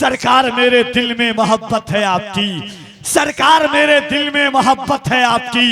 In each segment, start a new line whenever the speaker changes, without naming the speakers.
सरकार मेरे दिल में मोहब्बत है आपकी, सरकार मेरे दिल में मोहब्बत है आपकी,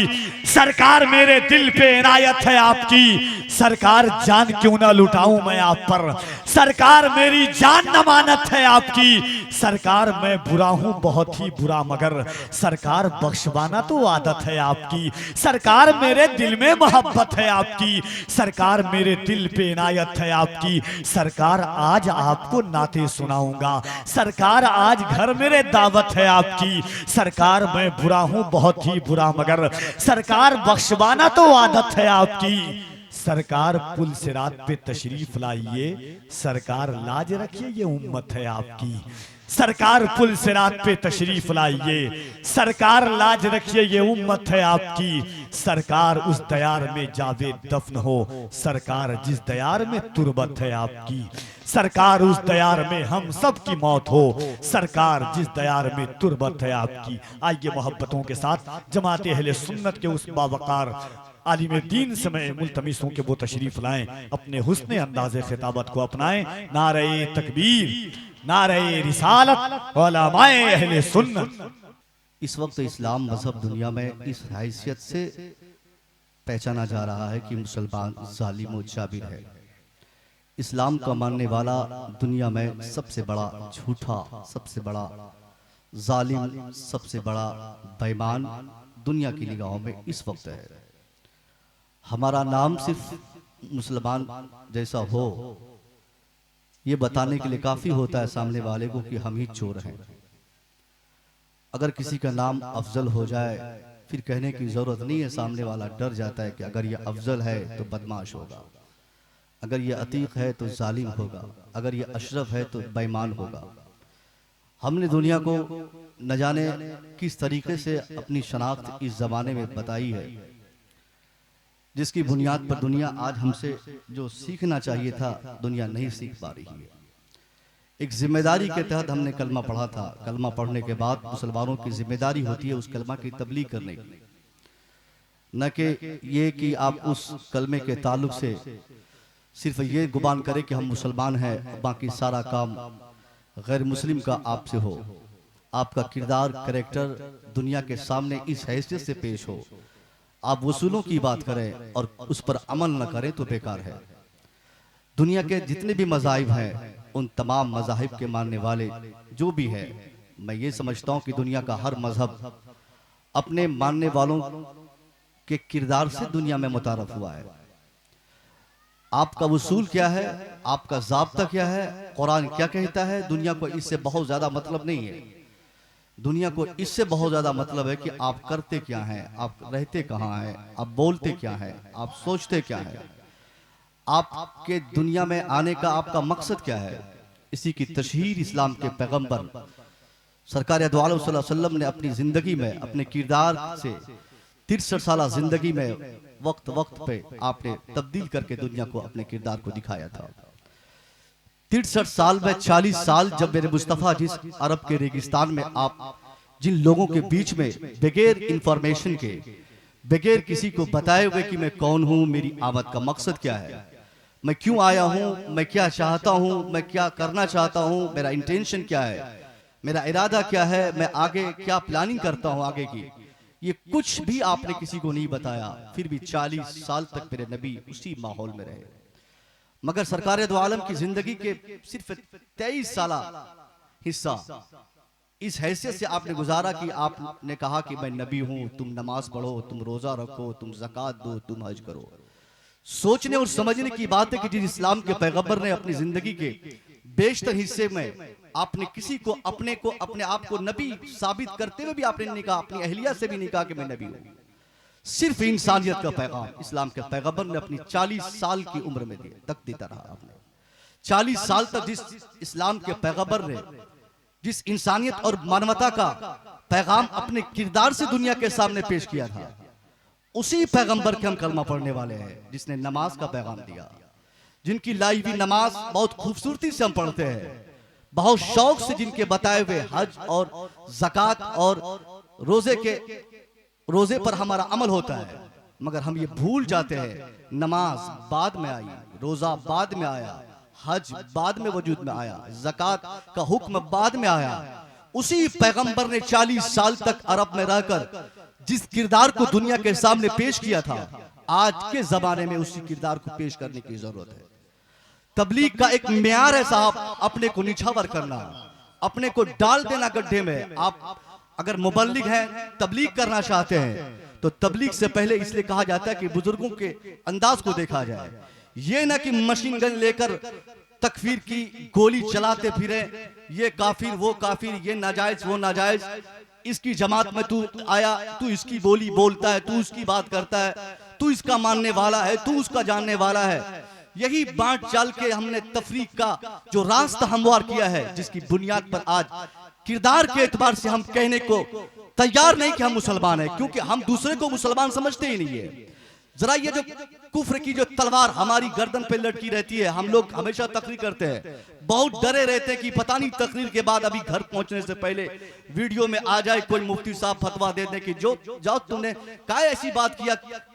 सरकार मेरे दिल पे इनायत है आपकी, सरकार जान क्यों ना लुटाऊं मैं आप पर, सरकार मेरी जान नमानत है आपकी, सरकार मैं बुरा हूं बहुत ही बुरा मगर सरकार बख्शवाना तो आदत है आपकी, सरकार मेरे दिल में मोहब्बत है आपकी, सरकार मेरे दिल पे इनायत है आपकी, सरकार आज आपको नाते सुनाऊंगा, सरकार आज घर मेरे दावत है आपकी, सरकार मैं बुरा हूं बहुत ही बुरा मगर सरकार बख्शवाना तो आदत है आपकी, सरकार पुल सिरात पे तशरीफ लाइए, सरकार लाज रखिए ये उम्मत है आपकी, सरकार पुल सिरात पे तशरीफ लाइए, सरकार लाज रखिए ये उम्मत है आपकी, सरकार उस दयार में जावे दफन हो, सरकार जिस दयार में तुरबत है आपकी, सरकार उस दयार में हम सब की मौत हो, सरकार जिस दयार में तुरबत है आपकी। आइए मोहब्बतों के साथ जमाते अहले सुन्नत के उस बावकार आलिम दीन समय मुल्तमिस हों कि वो तशरीफ लाएं, अपने हुस्ने अंदाज़े खिताबत को अपनाएं। नारे तकबीर, नारे रिसालत, उलमाए अहले सुन्नत।
इस वक्त इस्लाम मजहब दुनिया में इस हैसियत से पहचाना जा रहा है कि मुसलमान जालिम और जाबिर है। इस्लाम का मानने वाला दुनिया में सबसे बड़ा झूठा, सबसे बड़ा जालिम, सबसे बड़ा बेईमान दुनिया की निगाहों में इस वक्त है। हमारा नाम सिर्फ मुसलमान जैसा हो ये बताने के लिए काफ़ी होता है सामने वाले को कि हम ही चोर हैं। अगर किसी का नाम अफजल हो जाए फिर कहने की ज़रूरत नहीं है, सामने वाला डर जाता है कि अगर ये अफजल है तो बदमाश होगा, अगर ये अतीक है तो जालिम होगा, अगर ये अशरफ है तो बेईमान होगा। हमने दुनिया को न जाने किस तरीके से अपनी शनाख्त इस ज़माने में बताई है, जिसकी बुनियाद पर दुनिया आज हमसे जो सीखना चाहिए था दुनिया नहीं सीख पा रही है। एक जिम्मेदारी के तहत हमने कलमा पढ़ा था, कलमा पढ़ने के बाद मुसलमानों की जिम्मेदारी होती है उस कलमा की तबलीग करने की, न कि ये कि आप उस कलमे के ताल्लुक से सिर्फ ये गुमान करें कि हम मुसलमान हैं, बाकी सारा काम गैर मुस्लिम का आपसे हो। आपका किरदार, कैरेक्टर दुनिया के सामने इस हैसियत से पेश हो, आप वसूलों की बात करें और उस पर अमल न करें तो बेकार है। दुनिया के जितने भी मज़ाहिब हैं उन तमाम मज़ाहिब के मानने वाले जो भी है, मैं ये समझता हूँ कि दुनिया का हर मजहब अपने मानने वालों के किरदार से दुनिया में मुतारफ हुआ है। आपका वसूल क्या है, आपका ज़ाब्ता क्या है, कुरान क्या कहता है, दुनिया को इससे बहुत ज़्यादा मतलब नहीं है। दुनिया को इससे बहुत ज़्यादा मतलब है कि आप करते क्या हैं, आप रहते कहाँ हैं, आप बोलते क्या हैं, आप सोचते क्या हैं, आपके दुनिया में आने का आपका मकसद क्या है। इसी की तशहीर इस्लाम के पैगंबर सरकार दो आलम सल्लल्लाहु अलैहि वसल्लम ने अपनी ज़िंदगी में, अपने किरदार से 63 साल ज़िंदगी में वक्त वक्त पे आपने तब्दील करके दुनिया को अपने किरदार को दिखाया था। 63 साल में 40 साल जब मेरे मुस्तफ़ा जिस अरब के रेगिस्तान में आप जिन लोगों के बीच में बगैर इंफॉर्मेशन के, बगैर किसी को बताए हुए कि मैं कौन हूँ, मेरी आमद का मकसद क्या है, मैं क्यों आया हूँ, मैं क्या चाहता हूँ, मैं क्या करना चाहता हूँ, मेरा इंटेंशन क्या है, मेरा इरादा क्या है, मैं आगे क्या प्लानिंग करता हूँ आगे की, ये कुछ भी आपने किसी को नहीं बताया। फिर भी 40 साल तक मेरे नबी उसी माहौल में रहे। मगर सरकार दो आलम की जिंदगी के सिर्फ 23 साल हिस्सा इस हैसियत से आपने गुजारा कि आपने कहा कि मैं नबी हूं, तुम नमाज पढ़ो, तुम रोजा रखो, तुम ज़कात दो, तुम हज करो। सोचने और समझने की बात है कि जिस इस्लाम के पैगंबर ने अपनी जिंदगी के बेशतर हिस्से में आपने किसी को अपने आप को नबी साबित करते हुए भी आपने नहीं कहा, अपनी अहलिया से भी नहीं कहा कि मैं नबी हूं। सिर्फ इंसानियत का पैगाम इस्लाम के पैगंबर ने अपनी 40 साल की उम्र में तक देता रहा। आपने 40 साल तक जिस इस्लाम के पैगंबर ने जिस इंसानियत और मानवता का पैगाम अपने किरदार से दुनिया के सामने पेश किया था, उसी पैगंबर के हम कलमा पढ़ने वाले हैं, जिसने नमाज का पैगाम दिया, जिनकी लाई हुई नमाज बहुत खूबसूरती से हम पढ़ते हैं, बहुत शौक से जिनके बताए हुए हज और ज़कात और रोजे पर हमारा अमल होता है। मगर हम ये भूल जाते हैं, नमाज बाद में आई, रोजा बाद में आया, हज बाद में वजूद में आया, ज़कात का हुक्म बाद में आया। उसी पैगंबर ने 40 साल तक अरब में रहकर जिस किरदार को दुनिया के सामने पेश किया था, आज के जमाने में उसी किरदार को पेश करने की जरूरत है। तबलीग का एक मेयार है साहब, अपने को निछावर करना, अपने को डाल देना गड्ढे में। आप अगर मुबल्लिग हैं, तबलीग करना चाहते हैं, तो तबलीग से पहले इसलिए कहा जाता है कि बुजुर्गों के अंदाज को देखा जाए। ये ना कि मशीन गन लेकर तकफीर की गोली चलाते फिरे, ये काफिर वो काफिर, ये नाजायज वो नाजायज, इसकी जमात में तू आया, तू इसकी बोली बोलता है, तू उसकी बात करता है, तू इसका मानने वाला है, तू उसका जानने वाला है। यही बांट चाल के हमने तफरीक का जो रास्ता हमवार किया है, जिसकी बुनियाद पर आज किरदार के एतबार से हम कहने को तैयार नहीं कि हम मुसलमान हैं, क्योंकि हम दूसरे को मुसलमान समझते ही नहीं है। जरा ये जो कुफ्र की जो तलवार हमारी गर्दन पे लटकी रहती है, हम लोग हमेशा तकरीर करते हैं, बहुत डरे रहते हैं कि पता नहीं तकरीर के बाद अभी घर पहुंचने से पहले वीडियो में आ जाए कोई मुफ्ती साहब फतवा दे दे कि जो जाओ तुमने क्या ऐसी बात किया,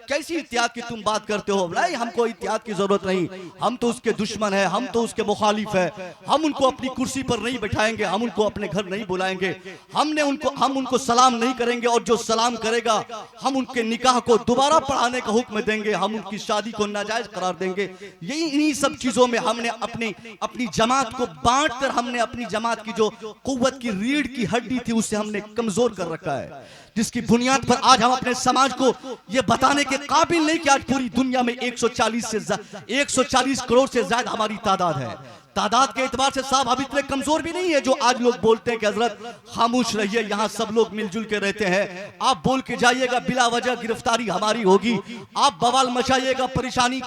कैसी इत्याद की तुम बात करते हो। नहीं, हमको इत्याद की जरूरत नहीं, हम तो उसके दुश्मन है, हम तो उसके मुखालिफ है, हम उनको अपनी कुर्सी पर नहीं बैठाएंगे, हम उनको अपने घर नहीं बुलाएंगे, हम उनको सलाम नहीं करेंगे, और जो सलाम करेगा हम उनके निकाह को दोबारा पढ़ाने का हुक्म देंगे, हम उनकी शादी को नाजायज करार देंगे। यही इन्हीं सब चीजों में हमने अपनी जमात को बांट कर, हमने अपनी जमात की जो कुव्वत की रीढ़ की हड्डी थी उसे हमने कमजोर कर रखा है, जिसकी बुनियाद पर आज हम अपने समाज को ये बताने के काबिल नहीं कि आज पूरी दुनिया में 140 करोड़ से ज्यादा हमारी तादाद है। तादाद के एतबार से साहब हम इतने कमजोर भी नहीं है जो आज लोग बोलते हैं कि हजरत खामोश रहिए, यहाँ सब लोग मिलजुल के रहते हैं, आप बोल के जाइएगा बिला वजह गिरफ्तारी हमारी होगी, आप बवाल मचाइएगा परेशानी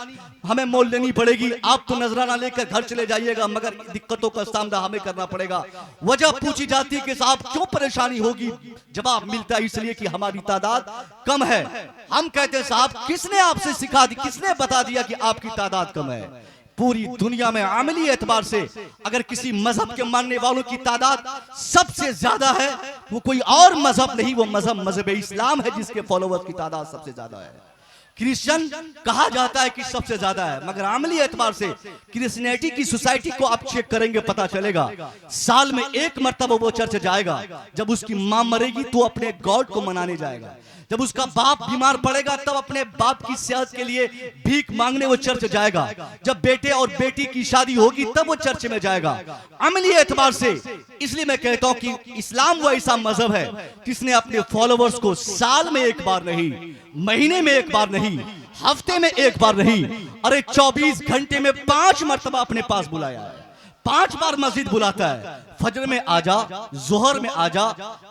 हमें मोल लेनी पड़ेगी, आप तो नजराना लेकर घर चले जाइएगा मगर दिक्कतों का सामना हमें करना पड़ेगा। वजह पूछी जाती है कि साहब क्यों परेशानी होगी, जवाब मिलता है इसलिए कि हमारी तादाद कम है। हम कहते हैं साहब किसने आपसे सिखा दी, किसने बता दिया कि आपकी तादाद कम है। पूरी दुनिया में अमली एतबार से अगर किसी मजहब के मानने वालों की तादाद सबसे ज्यादा है, वो कोई और मजहब नहीं, वो मजहब इस्लाम है जिसके फॉलोवर्स की तादाद सबसे ज्यादा है। क्रिश्चियन कहा जाता है कि सबसे ज्यादा है, मगर अमली एतबार से क्रिश्चियनिटी की सोसाइटी को आप चेक करेंगे पता चलेगा साल में एक मर्तबा वो चर्च जाएगा, जब उसकी मां मरेगी तो अपने गॉड को मनाने जाएगा, जब उसका बाप बीमार पड़ेगा तब अपने बाप की सेहत के लिए भीख मांगने वो चर्च जाएगा, जब बेटे और बेटी की शादी होगी तब वो चर्च में जाएगा। अमली एतबार से इसलिए मैं कहता हूं कि इस्लाम वो ऐसा मजहब है जिसने अपने फॉलोवर्स को साल में एक बार नहीं, महीने में एक बार नहीं, हफ्ते में एक बार नहीं, अरे 24 घंटे में 5 मर्तबा अपने पास बुलाया है। 5 बार मस्जिद बुलाता है, फजर में आजा, जोहर में आजा,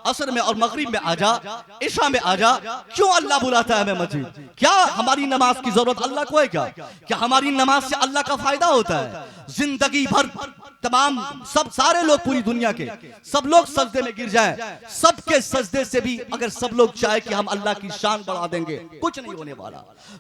असर में और मगरिब में आजा, इशा में आजा। क्यों अल्लाह बुलाता है हमें मस्जिद? क्या हमारी नमाज की जरूरत अल्लाह को है? क्या हमारी नमाज से अल्लाह का फायदा होता है? जिंदगी भर तमाम सारे लोग पूरी दुनिया के सब लोग सजदे में गिर जाएं, सबके सजदे से भी अगर सब लोग चाहे कि हम अल्लाह की शान बढ़ा देंगे, कुछ नहीं होने वाला।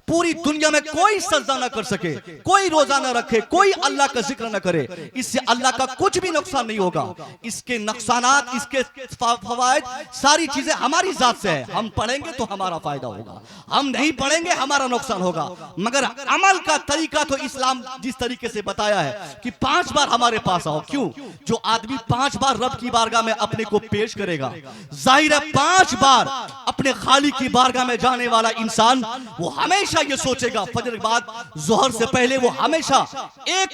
पूरी दुनिया में कोई सजदा ना कर सके, कोई रोजा ना रखे, कोई अल्लाह का जिक्र ना करे, इससे अल्लाह का कुछ भी नुकसान नहीं होगा। इसके नुकसानात, इसके फवायद, सारी चीजें हमारी जात से है। हम पढ़ेंगे तो हमारा फायदा होगा, हम नहीं पढ़ेंगे हमारा नुकसान होगा। मगर अमल का तरीका तो इस्लाम जिस तरीके से बताया है कि 5 बार हमारे पास आओ। क्यों? जो आदमी 5 बार रब की बारगाह में अपने को पेश करेगा, जाहिर है 5 बार अपने खालिक की बारगाह में जाने वाला इंसान वो हमेशा ये सोचेगा, फजर के बाद जोहर से पहले वो हमेशा एक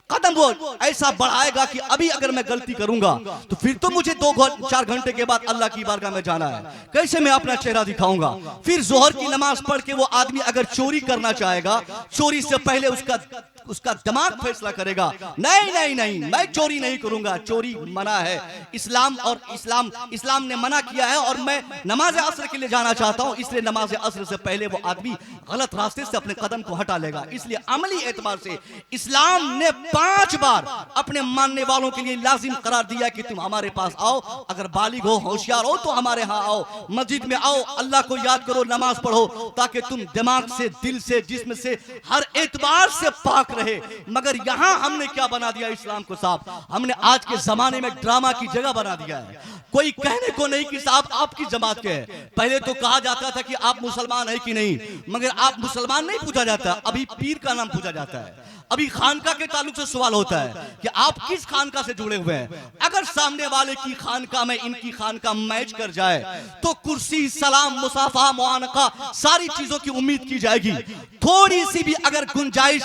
कदम वो ऐसा बढ़ाएगा कि अभी अगर मैं गलती करूंगा तो फिर तो मुझे 2-4 घंटे के बाद अल्लाह की बारगाह में जाना है, कैसे मैं अपना चेहरा दिखाऊंगा। फिर जोहर की नमाज पढ़ के वो आदमी अगर चोरी करना चाहेगा, चोरी से पहले उसका दिमाग फैसला करेगा, नहीं मैं चोरी नहीं करूंगा, चोरी मना है। इस्लाम ने मना किया है और मैं नमाज असर के लिए जाना चाहता हूं, इसलिए नमाज असर से पहले वो आदमी गलत रास्ते से अपने कदम को हटा लेगा। इसलिए अमली एतबार से इस्लाम ने 5 बार अपने मानने वालों के लिए लाजिम करार दिया कि तुम हमारे पास आओ, अगर बालिग हो, होशियार हो तो हमारे यहाँ आओ, मस्जिद में आओ, अल्लाह को याद करो, नमाज पढ़ो, ताकि तुम दिमाग से, दिल से, जिस्म से, हर एतबार से पाक रहे। मगर यहां हमने क्या बना दिया इस्लाम को साहब? हमने आज के जमाने में ड्रामा की जगह बना दिया है। कोई कहने को नहीं कि साहब आपकी जमात के हैं। पहले तो कहा जाता था कि आप मुसलमान है कि नहीं, मगर आप मुसलमान नहीं पूछा जाता, अभी पीर का नाम पूछा जाता है। अभी खानका के ताल्लुक से सवाल होता है कि आप किस खानका से जुड़े हुए हैं। अगर सामने वाले की खानका में इनकी खानका मैच कर जाए तो कुर्सी, सलाम, मुसाफा, मुआनका सारी चीजों की उम्मीद की जाएगी। थोड़ी सी भी अगर गुंजाइश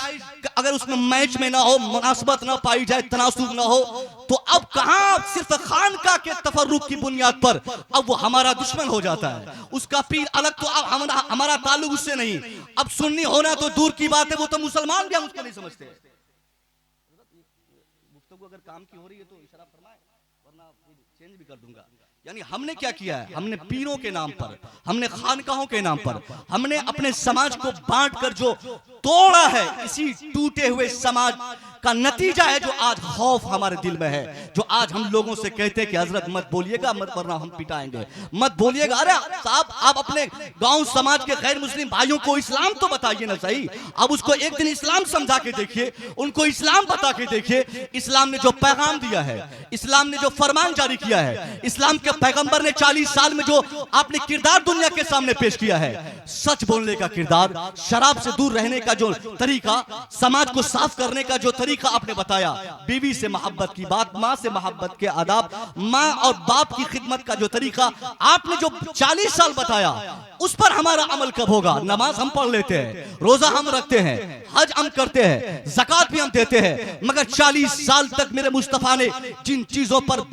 अगर उसमें मैच में ना हो, मुनासबत ना पाई जाए, तनासुब ना हो, तो अब कहां सिर्फ खानका के तफर्रुक की बुनियाद पर अब वो हमारा दुश्मन हो जाता है। उसका पीर अलग, तो अब हमारा ताल्लुक उससे नहीं। अब सुन्नी होना तो दूर की बात है, वो तो मुसलमान भी हम उसको नहीं समझते। गुफ्तगू अगर काम की हो रही है तो इशारा फरमाए, वरना चेंज भी कर दूंगा। यानी हमने क्या किया है, हमने पीरों के नाम पर, हमने खानकाहों के नाम पर, हमने अपने समाज को बांटकर जो तोड़ा है, इसी टूटे हुए समाज का नतीजा है जो आज खौफ हमारे दिल में है, जो आज हम लोगों से कहते हैं कि हजरत मत बोलिएगा, मत वरना हम पिटाएंगे, मत बोलिएगा। अरे साहब, आप अपने गांव समाज के गैर मुस्लिम भाइयों को इस्लाम तो बताइए ना सही। अब उसको एक दिन इस्लाम समझा के देखिए, उनको इस्लाम बता के देखिए। इस्लाम ने जो पैगाम दिया है, इस्लाम ने जो फरमान जारी किया है, इस्लाम के पैगंबर ने 40 साल में जो आपने किरदार दुनिया के सामने पेश किया है, सच बोलने का किरदार, शराब से दूर रहने का जो तरीका, समाज को साफ करने का जो तरीका आपने बताया, बीवी से मोहब्बत की बात, माँ से मोहब्बत के आदाब, माँ और बाप की खिदमत का जो तरीका आपने जो 40 साल बताया, उस पर हमारा अमल कब होगा? नमाज हम पढ़ लेते हैं, रोजा हम रखते हैं, हज हम करते हैं, ज़कात भी हम देते हैं, मगर 40 साल तक मेरे मुस्तफा ने जिन चीजों पर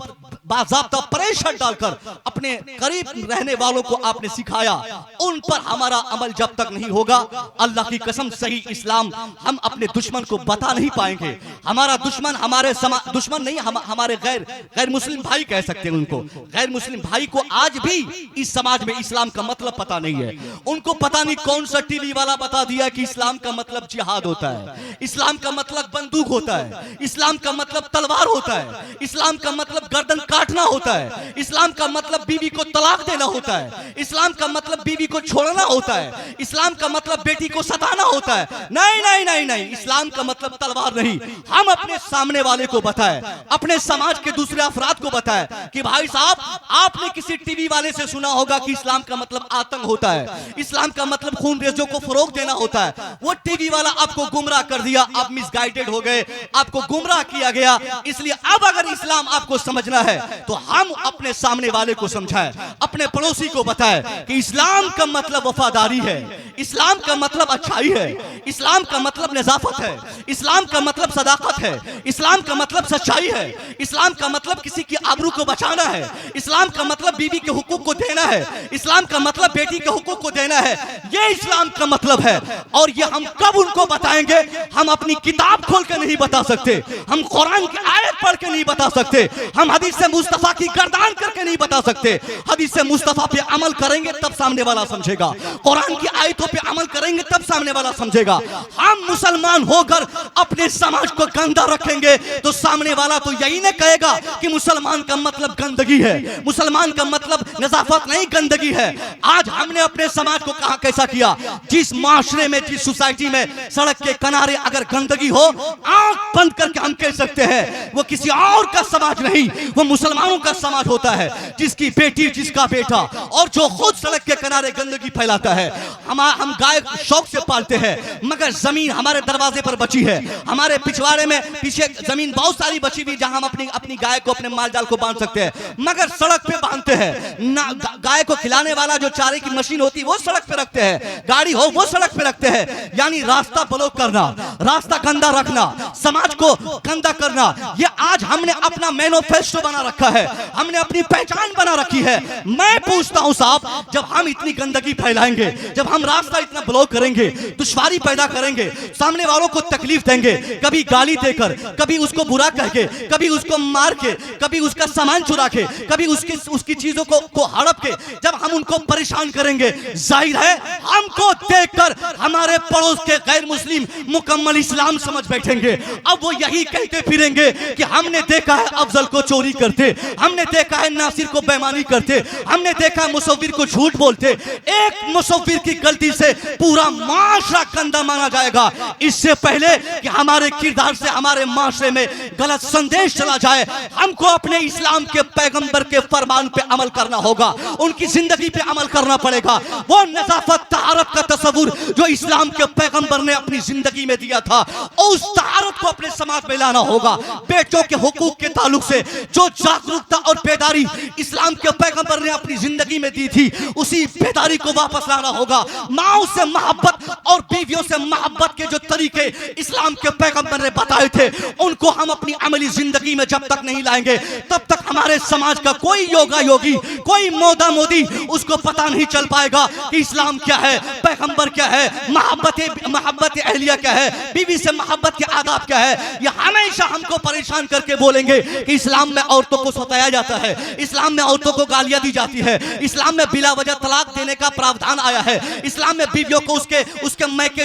बाज़ाब्ता प्रेशर डालकर अपने करीब रहने वालों को आपने सिखाया, उन पर हमारा अमल जब तक नहीं होगा, अल्लाह की कसम सही इस्लाम हम अपने दुश्मन को बता नहीं पाएंगे। हमारा दुश्मन हमारे दुश्मन नहीं, हमारे गैर मुस्लिम भाई कह सकते हैं उनको। गैर मुस्लिम भाई को आज भी इस समाज में इस्लाम का मतलब पता नहीं है। उनको पता नहीं कौन सा टीवी वाला बता दिया कि इस्लाम का मतलब जिहाद होता है, इस्लाम का मतलब बंदूक होता है, इस्लाम का मतलब तलवार होता है, इस्लाम का मतलब गर्दन काटना होता है, इस्लाम का मतलब बीवी को तलाक देना होता है, इस्लाम का मतलब बीवी को छोड़ना होता है, इस्लाम का मतलब बेटी को सताना होता है। नहीं नहीं नहीं नहीं, इस्लाम का मतलब तलवार नहीं। हम अपने सामने वाले को बताएं, अपने समाज के दूसरे अफराद को बताएं कि भाई साहब, आपने किसी टीवी वाले से सुना होगा कि इस्लाम का मतलब आतंक होता है, इस्लाम का मतलब खून रेज़ों को फरोग देना होता है। वो टीवी वाला आपको गुमराह कर दिया, आप मिसगाइडेड हो गए, आपको गुमराह किया गया। इसलिए अब अगर इस्लाम आपको समझना है तो हम अपने सामने वाले को समझाएं, अपने पड़ोसी को बताएं कि इस्लाम का मतलब वफादारी है, इस्लाम का मतलब अच्छाई है, इस्लाम का मतलब नजाफत है, इस्लाम का मतलब सदाकत है, इस्लाम का मतलब सच्चाई है, इस्लाम का मतलब किसी की आबरू को बचाना है, इस्लाम का मतलब बीवी के हुकूक को देना है, इस्लाम का मतलब बेटी के हुकूक को देना है। ये इस्लाम का मतलब है। और ये हम कब उनको बताएंगे? हम अपनी किताब खोल के नहीं बता सकते, हम कुरान की आयत पढ़ के नहीं बता सकते, हम हदीस मुस्तफा की गर्दान करके नहीं बता सकते। हदीस मुस्तफा पे अमल करेंगे तब सामने वाला समझेगा, कुरान की आयतों पे अमल करेंगे तब सामने वाला समझेगा। हम मुसलमान होकर अपने समाज को गंदा रखेंगे तो सामने वाला तो यही नहीं कहेगा कि मुसलमान का मतलब गंदगी है, मुसलमान का मतलब नजाफत नहीं, गंदगी है। आज हमने अपने समाज को कहां कैसा किया? जिस माशरे में, जिस सोसाइटी में सड़क के किनारे अगर गंदगी हो, आंख बंद करके हम कह सकते हैं वो किसी और का समाज नहीं, वो मुसलमानों का समाज होता है, जिसकी बेटी, जिसका बेटा, और जो खुद सड़क के किनारे गंदगी फैलाता है। हम गाय शौक से पालते हैं, मगर जमीन हमारे दरवाजे पर बची है, हमारे पिछवाड़े में पीछे जमीन बहुत सारी बची हुई जहां हम अपनी गाय को, अपने माल जाल को बांध सकते हैं, मगर सड़क पे बांधते हैं ना। गाय को खिलाने वाला जो चारे की मशीन होती है वो सड़क पे रखते हैं, गाड़ी हो वो सड़क पे रखते हैं। यानी रास्ता ब्लॉक करना, रास्ता गंदा रखना, समाज को गंदा करना, ये आज हमने अपना मैनिफेस्टो बना रखा है, हमने अपनी पहचान बना रखी है। मैं पूछता हूं साहब, जब हम इतनी गंदगी फैलाएंगे, जब हम रास्ता इतना ब्लॉक करेंगे, दुश्वारी पैदा करेंगे, सामने वालों को तकलीफ देंगे, कभी गाली देकर, कभी उसको बुरा कह के, कभी उसको मार के, कभी उसका सामान चुरा के, कभी उसकी चीजों को हड़प के, जब हम उनको परेशान करेंगे, जाहिर है हमको देखकर हमारे पड़ोस के गैर मुस्लिम मुकम्मल इस्लाम समझ बैठेंगे। अब वो यही कहते फिरेंगे कि हमने देखा है अफजल को चोरी करते, हमने देखा है नासिर को बेईमानी करते, हमने देखा है मुसव्विर को झूठ बोलते। एक मुसव्विर की गलती से पूरा माशरा गंदा माना जाएगा। इससे पहले कि हमारे किरदार से हमारे माशरे में गलत संदेश चला जाए, हमको अपने इस्लाम के पैगंबर के फरमान पे अमल करना होगा, उनकी जिंदगी पे अमल करना पड़ेगा। वो नज़ाफत तहारत का तस्वुर जो इस्लाम के पैगंबर ने अपनी जिंदगी में दिया था, उस तहारत को अपने समाज में लाना होगा। बेटों के हुकूक के ताल्लुक से जो जागरूकता और बेदारी इस्लाम के पैगंबर ने अपनी जिंदगी में दी थी, उसी बेदारी को वापस लाना होगा। माओ से मोहब्बत और बीवियों से मोहब्बत के जो तरीके इस्लाम के पैगंबर ने बताए थे, उनको हम अपनी अमली जिंदगी में जब तक नहीं लाएंगे, तब तक हमारे समाज का कोई योगा योगी, कोई मोदा मोदी उसको पता नहीं चल पाएगा कि इस्लाम क्या है, पैगंबर क्या है, मोहब्बत अहलिया क्या है, बीवी से मोहब्बत के आदाब क्या है। ये हमेशा हमको परेशान करके बोलेंगे कि इस्लाम में औरतों को सताया जाता है, इस्लाम में औरतों को गालियां दी जाती है, इस्लाम में बिला वजह तलाक देने का प्रावधान आया है, इस्लाम में बीवियों को उसके मैके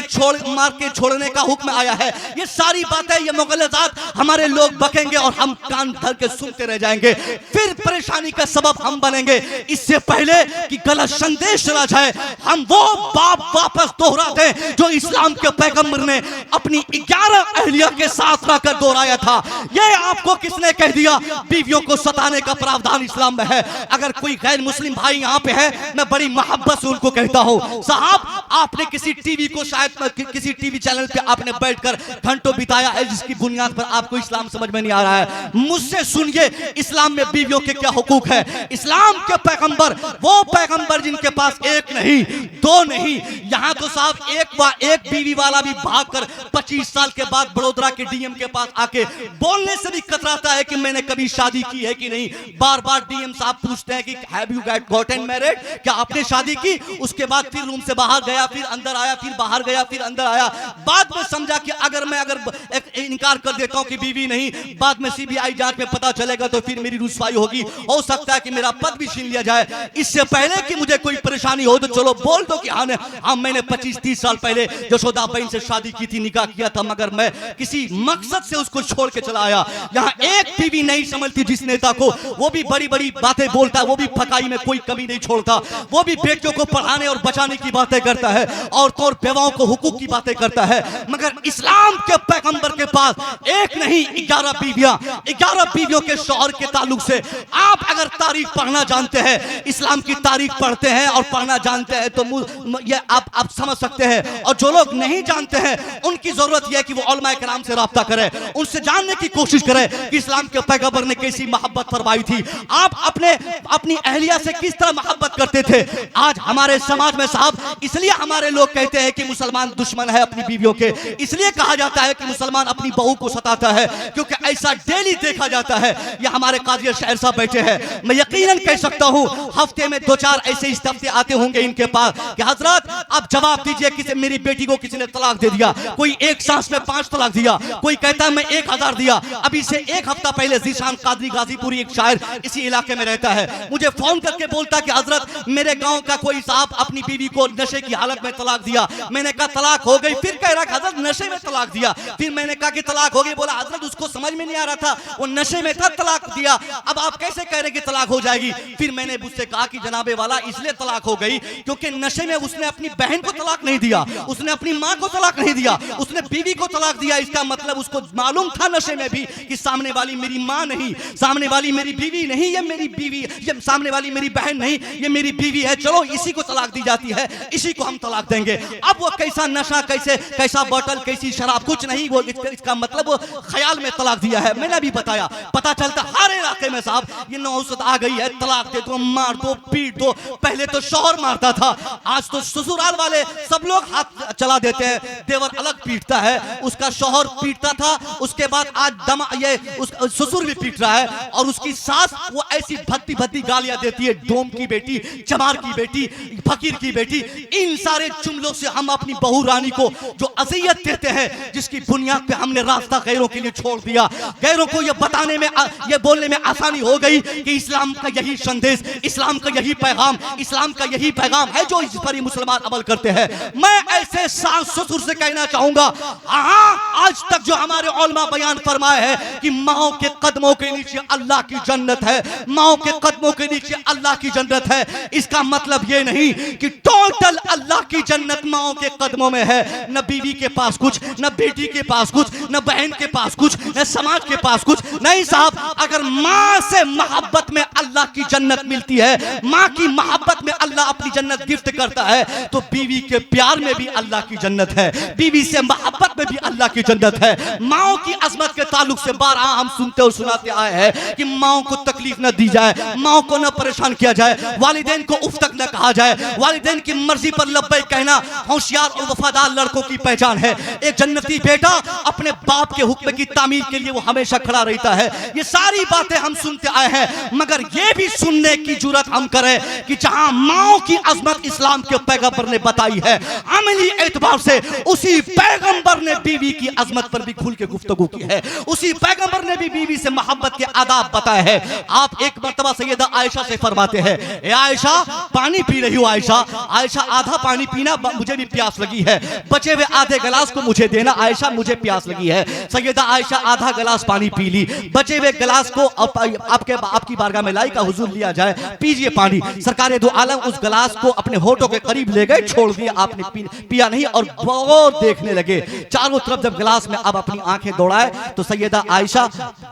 मार के छोड़ने का हुक्म आया है। ये सारी बातें, ये मुगलजात हमारे लोग बकेंगे और हम कान धर के सुनते रह जाएंगे, फिर परेशानी का सबब हम बनेंगे। इससे पहले कि गलत संदेश चला जाए, हम वो बाप वापस दोहरा दें जो इस्लाम के पैगंबर ने अपनी 11 अहलिया के साथ रहकर दोहराया था। ये आपको किसने कह दिया बीवियों को सताने का प्रावधान इस्लाम में है? अगर कोई गैर मुस्लिम भाई यहाँ पे है, मैं बड़ी मोहब्बत से उनको कहता हूँ, साहब आपने किसी टीवी को, शायद किसी टीवी चैनल पे आपने बैठकर घंटों बिताया है, जिसकी बुनियाद पर आपको इस्लाम समझ में नहीं आ रहा है। मुझसे सुनिए, इस्लाम में बीवियों के क्या हुकूक है। इस्लाम के पैगंबर, वो पैगंबर जिनके पास एक नहीं, दो नहीं, यहाँ तो साहब एक बीवी वाला भी भागकर 25 साल के बाद बड़ोदरा के डीएम के पास आके बोलने से भी कतराता है कि मैंने कभी शादी की है कि नहीं। बार बार डीएम साहब पूछते हैं कि हैव यू गॉटन मैरिड, क्या आपने शादी की? उसके बाद फिर रूम से बाहर गया, फिर अंदर आया, फिर बाहर गया, फिर अंदर आया। बाद में समझा कि अगर मैं इनकार कर देता हूं कि बीवी नहीं, बाद में सीबीआई जांच में पता चलेगा तो फिर मेरी रुसवाई होगी, हो सकता है कि मेरा पद भी छीन लिया जाए। इससे पहले कि मुझे कोई परेशानी हो तो चलो बोल दो कि हाँ मैंने 25-30 साल पहले यशोदा बहन से शादी की थी, निकाह किया था, मगर मैं किसी मकसद से उसको छोड़ के चला आया। यहाँ एक बीवी नहीं समझती जिस नेता को, वो भी बड़ी बड़ी बातें बोलता है, वो भी फकाई में कोई कमी नहीं छोड़ता, वो भी बेटियों को पढ़ाने और बचाने की बातें करता है, औरतों और बेवाओं को हुकूक की बातें करता है। मगर इस्लाम के पैगंबर के पास एक नहीं 11 बीवियां, 11 बीवियों के शौहर के ताल्लुक से आप अगर तारीख पढ़ना जानते हैं, इस्लाम की तारीख पढ़ते हैं और पढ़ना जानते हैं, तो ये आप समझ सकते हैं। और जो लोग नहीं जानते हैं, उनकी जरूरत यह है कि वो उलमाए किराम से राब्ता करें, उनसे जानने की कोशिश करें कि इस्लाम के पैगंबर ने कैसी मोहब्बत फरमाई थी, आप अपनी अहलिया से किस तरह मोहब्बत करते थे। आज हमारे समाज में साहब, इसलिए हमारे लोग कहते हैं कि मुसलमान दुश्मन है अपनी बीवियों के, इसलिए कहा जाता है कि मुसलमान अपनी बहू को सताता है, क्योंकि ऐसा डेली देखा जाता है। ये हमारे काजी शहर साहब बैठे हैं, मैं यकीनन कह सकता हूं हफ्ते में 2-4 ऐसे इस्तीफे आते होंगे इनके पास कि हजरत आप जवाब दीजिए, किसी मेरी बेटी को किसी ने तलाक दे दिया, कोई एक सांस में 5 तलाक दिया, कोई कहता है मैं 1000 दिया। अभी से 1 हफ्ता पहले जीशान कादरी गाजीपुरी एक शायर इसी इलाके में रहता है, मुझे फोन करके बोलता कि हजरत मेरे गांव का कोई साहब अपनी बीवी को नशे की हालत में तलाक दिया। मैंने कहा तलाक हो गई, फिर कह रहा हजरत नशे में तलाक दिया। फिर मैंने कहा कि तलाक हो गई, बोला हजरत उसको समझ में नहीं आ रहा था, वो नशे में था, तलाक दिया, अब आप कैसे कह रहे कि तलाक हो जाएगी। फिर मैंने उससे कहा कि जनाबे वाला इसलिए तलाक हो गई क्योंकि नशे में उसने अपनी बहन को तलाक नहीं दिया, उसने अपनी माँ को तलाक नहीं दिया, उसने बीवी को तलाक दिया। इसका मतलब उसको मालूम था नशे में भी कि सामने वाली मेरी माँ नहीं, सामने वाली मेरी बीवी नहीं, ये मेरी बीवी, ये सामने वाली मेरी बहन नहीं, ये मेरी बीवी है, चलो इसी को तलाक दी जाती है, इसी को हम तलाक देंगे। अब वो कैसा नशा, कैसा बोतल, कैसी शराब, कुछ नहीं, वो इसका मतलब वो ख्याल में तलाक दिया है। मैंने भी बताया, पता चलता हर इलाके में साहब ये नौसत आ गई है, तलाक दे दो, मार दो, पीट दो। पहले तो शौहर मारता था, आज तो ससुराल वाले सब लोग हाथ चला देते हैं, देवर अलग पीटता है, उसका शौहर पीटता था, उसके बाद आज ये ससुर भी पीट रहा है, और उसकी सास वो ऐसी भद्दी भद्दी गालियां देती है, डोम की बेटी, चमार की बेटी, फकीर की बेटी, इन सारे जुमलों से हम अपनी बहू रानी को जो अज़ियत देते हैं, जिसकी बुनियाद पे हमने रास्ता गैरों के लिए छोड़ दिया, गैरों को ये बताने में, ये बोलने में आसानी हो गई कि इस्लाम का यही संदेश, इस्लाम का यही पैगाम, इस्लाम का यही पैगाम है जो इस पर ही मुसलमान अमल करते हैं। मैं ऐसे सास ससुर से कहना चाहूंगा, हाँ, आज तक जो हमारे उलमा बयान फरमाए हैं कि माओ के कदमों के नीचे अल्लाह की जन्नत है, माओ के कदमों के नीचे अल्लाह की जन्नत है, इसका मतलब ये नहीं कि टोटल अल्लाह की जन्नत माओ के कदमों में है। न बीवी के पास कुछ, न बेटी के पास कुछ, न बहन के पास कुछ, न समाज के पास कुछ नहीं साहब। अगर माँ से मोहब्बत में अल्लाह की जन्नत मिलती है, माँ की मोहब्बत में अल्लाह अपनी जन्नत गिफ्ट करता है, तो बीवी के प्यार में भी अल्लाह की जन्नत है, बीवी से मोहब्बत में भी अल्लाह की जन्नत है। माओ की अजमत के ताल्लुक से बारहा हम सुनते और सुनाते आए हैं कि माओ को तकलीफ न दी जाए, माओ को न परेशान किया जाए, वालिदैन को उफ तक न कहा जाए। वालिदैन की मर्जी पर लब्बैक कहना होशियार और वफादार लड़कों की पहचान है। एक जन्नती बेटा अपने बाप के हुक्म की तामील के लिए वो हमेशा खड़ा रहता है। ये सारी बातें हम सुनते आए हैं, मगर ये भी सुनने की जुर्रत हम करें कि जहां माओ की अजमत इस्लाम के पैगंबर ने बताई है, अमली एतबार से उसी पैगंबर ने बीवी की अजमत पर भी खुल के गुफ्तगू की है, उसी पैगंबर ने भी बीवी से मोहब्बत के आदाब बताए हैं। आप एक मर्तबा सैयदा आयशा से फरमाते हैं, ए आयशा पानी पी रही हो? आयशा, आयशा आधा पानी पीना, मुझे भी प्यास लगी है, बचे हुए आधे गिलास को मुझे देना, आयशा मुझे प्यास लगी है। सैयदा आयशा आधा गिलास पानी पी ली, बचे हुए गिलास को आपकी बारगाह में लाई का हुजूर लिया जाए, पीजिए पानी। सरकारे दो आलम उस गिलास को अपने होठों के करीब ले गए, छोड़ दिया, आपने पिया नहीं और बहुत देखने लगे चारों तरफ। जब गिलास में अब अपनी आंखें दौड़ाए तो सैयदा आयशा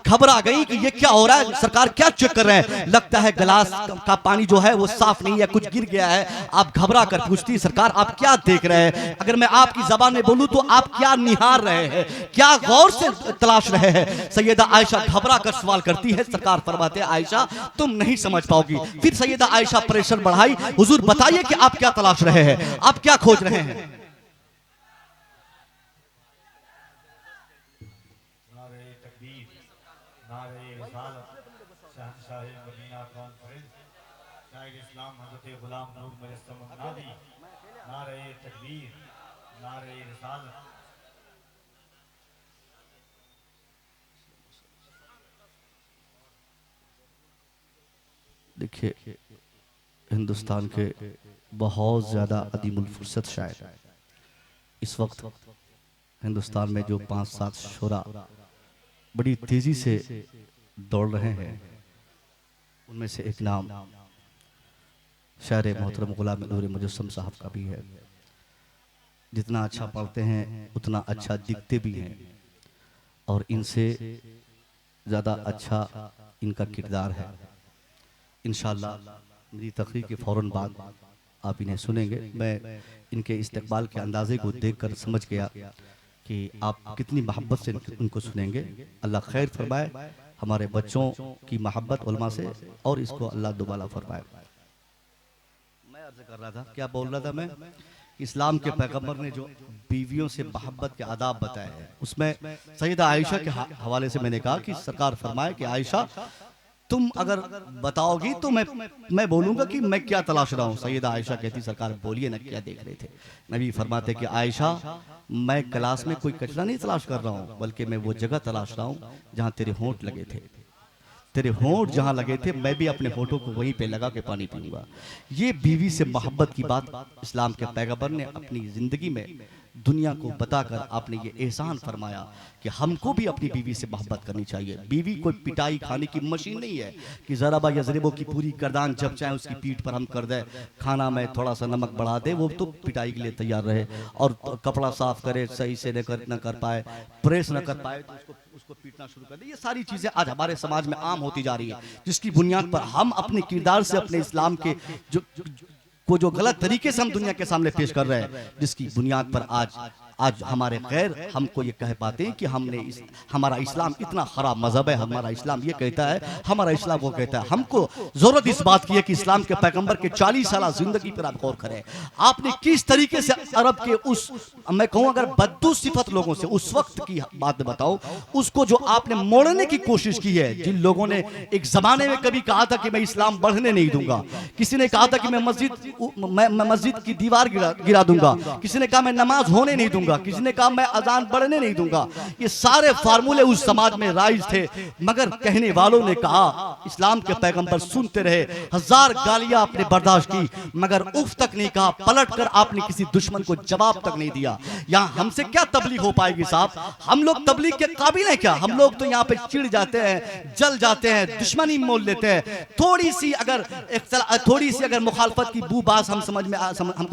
घबरा गई कि ये क्या हो रहा है, सरकार क्या चेक कर रहे हैं, लगता है गिलास का पानी जो है वो साफ नहीं है, कुछ गिर गया है। आप घबरा कर पूछती, सरकार आप क्या देख रहे हैं? अगर मैं आपकी जबान में बोलूं तो आप क्या निहार रहे हैं, क्या गौर से तलाश रहे हैं? सैयदा आयशा घबरा कर सवाल करती है, सरकार फरमाते हैं, आयशा तुम नहीं समझ पाओगी। फिर सैयदा आयशा प्रेशर बढ़ाई, हुजूर बताइए कि आप क्या तलाश रहे हैं, आप क्या खोज रहे हैं? देखिए, हिंदुस्तान के बहुत ज़्यादा अदीमुल फुर्सत शायर इस वक्त हिंदुस्तान में जो 5-7 शोरा बड़ी तेज़ी से दौड़ रहे हैं, उनमें से एक नाम शायर मोहतरम गुलाम नूर मुजस्सम साहब का भी है। जितना अच्छा पढ़ते हैं उतना अच्छा दिखते भी हैं, और इनसे ज़्यादा अच्छा इनका किरदार है। इंशाअल्लाह मेरी तकरीर के फ़ौरन बाद आप इन्हें सुनेंगे। मैं इनके इस्तकबाल के अंदाज़े को देखकर समझ गया कि आप कितनी मोहब्बत से उनको सुनेंगे। अल्लाह खैर फरमाए, हमारे बच्चों की मोहब्बत उलमा से, और इसको अल्लाह दुबाला फरमाए। मैं अर्ज़ कर रहा था, क्या बोल रहा था मैं? इस्लाम के पैगंबर ने जो बीवियों से मोहब्बत के आदाब बताए हैं, उसमें सैयदा आयशा के हवाले से मैंने कहा कि सरकार फरमाए कि आयशा तुम अगर बताओगी तो मैं बोलूँगा कि मैं क्या तलाश रहा हूँ। सैयदा आयशा कहती, सरकार बोलिए ना क्या देख रहे थे? नबी फरमाते कि आयशा मैं क्लास में कोई कचरा नहीं तलाश कर रहा हूँ, बल्कि मैं वो जगह तलाश रहा हूँ जहाँ तेरे होंठ लगे थे। तेरे होंठ जहाँ लगे थे मैं भी अपने होठों को वहीं पे लगा के पानी पीऊंगा। ये बीवी से मोहब्बत की बात इस्लाम के पैगंबर ने अपनी ज़िंदगी में दुनिया को बताकर आपने ये एहसान फरमाया कि हमको भी अपनी बीवी से मोहब्बत करनी चाहिए। बीवी कोई पिटाई खाने की मशीन नहीं है कि ज़राबा या ज़रीबों की पूरी गर्दान जब चाहे उसकी पीठ पर हम कर दें, खाना में थोड़ा सा नमक बढ़ा दे, वो तो पिटाई के लिए तैयार रहे, और कपड़ा साफ करे सही से न कर पाए, प्रेस न कर पाए तो उसको पीटना शुरू कर दे। ये सारी चीज़ें आज हमारे समाज में आम होती जा रही है, जिसकी बुनियाद पर हम अपने किरदार से अपने इस्लाम के जो गलत तरीके से हम दुनिया के सामने पेश कर रहे हैं, जिसकी बुनियाद पर आज आज हमारे गैर हमको ये कह पाते हैं कि हमारा इस्लाम इतना खराब मजहब है, हमारा इस्लाम ये कहता है, हमारा इस्लाम वो कहता है। हमको जरूरत इस बात की है कि इस्लाम के पैगंबर के 40 साल जिंदगी पर आप गौर करें। आपने किस तरीके से अरब के उस, मैं कहूँ अगर बद्दू सिफत लोगों से उस वक्त की बात बताओ, उसको जो आपने मोड़ने की कोशिश की है, जिन लोगों ने एक जमाने में कभी कहा था कि मैं इस्लाम बढ़ने नहीं दूंगा, किसी ने कहा था कि मैं मस्जिद की दीवार गिरा दूंगा, किसी ने कहा मैं नमाज होने नहीं दूंगा, किसी ने कहा मैं अजान बढ़ने नहीं दूंगा। ये सारे फार्मूले उस समाज में राइज थे, मगर कहने वालों ने कहा, इस्लाम के पैगंबर सुनते रहे, 1000 गालियां आपने बर्दाश्त की, मगर उफ तक नहीं कहा, पलट कर आपने किसी दुश्मन को जवाब तक नहीं दिया। यहाँ हमसे क्या तबलीग हो पाएगी साहब? हम लोग तबलीग के काबिल हैं क्या? हम लोग तो यहाँ पे चिढ़ जाते हैं, जल जाते हैं, दुश्मनी मोल लेते हैं। थोड़ी सी अगर मुखालफत की बू बास हमको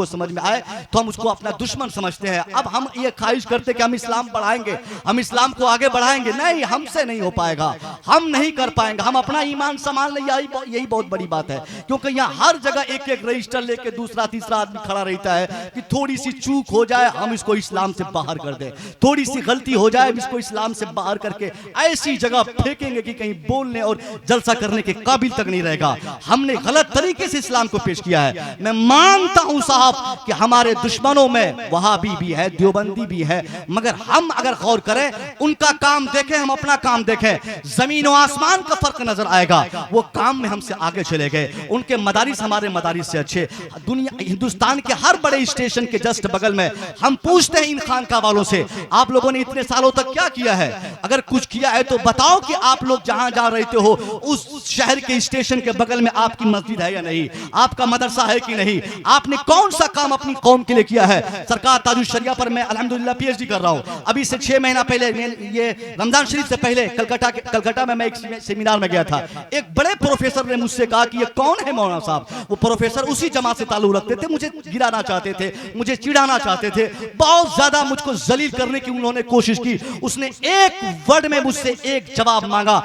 समझ में आए तो हम उसको अपना दुश्मन समझते हैं। अब हम ये ख्वाहिश करते कि हम इस्लाम बढ़ाएंगे, हम इस्लाम को आगे बढ़ाएंगे, नहीं, हमसे नहीं हो पाएगा, हम नहीं कर पाएंगे। हम अपना ईमान संभाल लें, यही बहुत बड़ी बात है, क्योंकि यहाँ हर जगह एक एक रजिस्टर लेके दूसरा तीसरा आदमी खड़ा रहता है कि थोड़ी सी चूक हो जाए हम इसको इस्लाम से बाहर कर दे, थोड़ी सी गलती हो जाए हम इसको इस्लाम से बाहर करके ऐसी जगह फेंकेंगे कि कहीं बोलने और जलसा करने के काबिल तक नहीं रहेगा। हमने गलत तरीके से इस्लाम को पेश किया है। मैं मानता हूं साहब कि हमारे दुश्मनों में वहाबी भी है, देवबंदी भी है, मगर हम अगर गौर करें, उनका काम देखें, हम अपना काम देखें, जमीन और आसमान का फर्क नजर आएगा। वो काम में हमसे आगे चले गए, उनके मदारिस हमारे मदारिस से अच्छे। दुनिया हिंदुस्तान के हर बड़े स्टेशन के जस्ट बगल में हम पूछते हैं इन खानका वालों से, आप लोगों ने इतने सालों तक क्या किया है? अगर कुछ किया है तो बताओ कि आप लोग जहां जा रहते हो उस शहर के स्टेशन के बगल में आपकी मस्जिद है या नहीं, आपका मदरसा है कि नहीं, आपने कौन सा काम अपनी कौम के लिए किया है? सरकार ताजुल शरिया पर मैं अल्हम्दुलिल्लाह पीएचडी कर रहा हूं। अभी से 6 महीना पहले, ये रमजान शरीफ से पहले कलकत्ता में मैं एक सेमिनार में गया था। एक बड़े प्रोफेसर ने मुझसे कहा कि ये कौन है मौलाना साहब? वो प्रोफेसर उसी जमात से ताल्लुक रखते थे, मुझे गिराना चाहते थे, मुझे चिढ़ाना चाहते थे, बहुत ज्यादा मुझको जलील करने की उन्होंने कोशिश की। उसने एक वर्ड में मुझसे एक जवाब मांगा,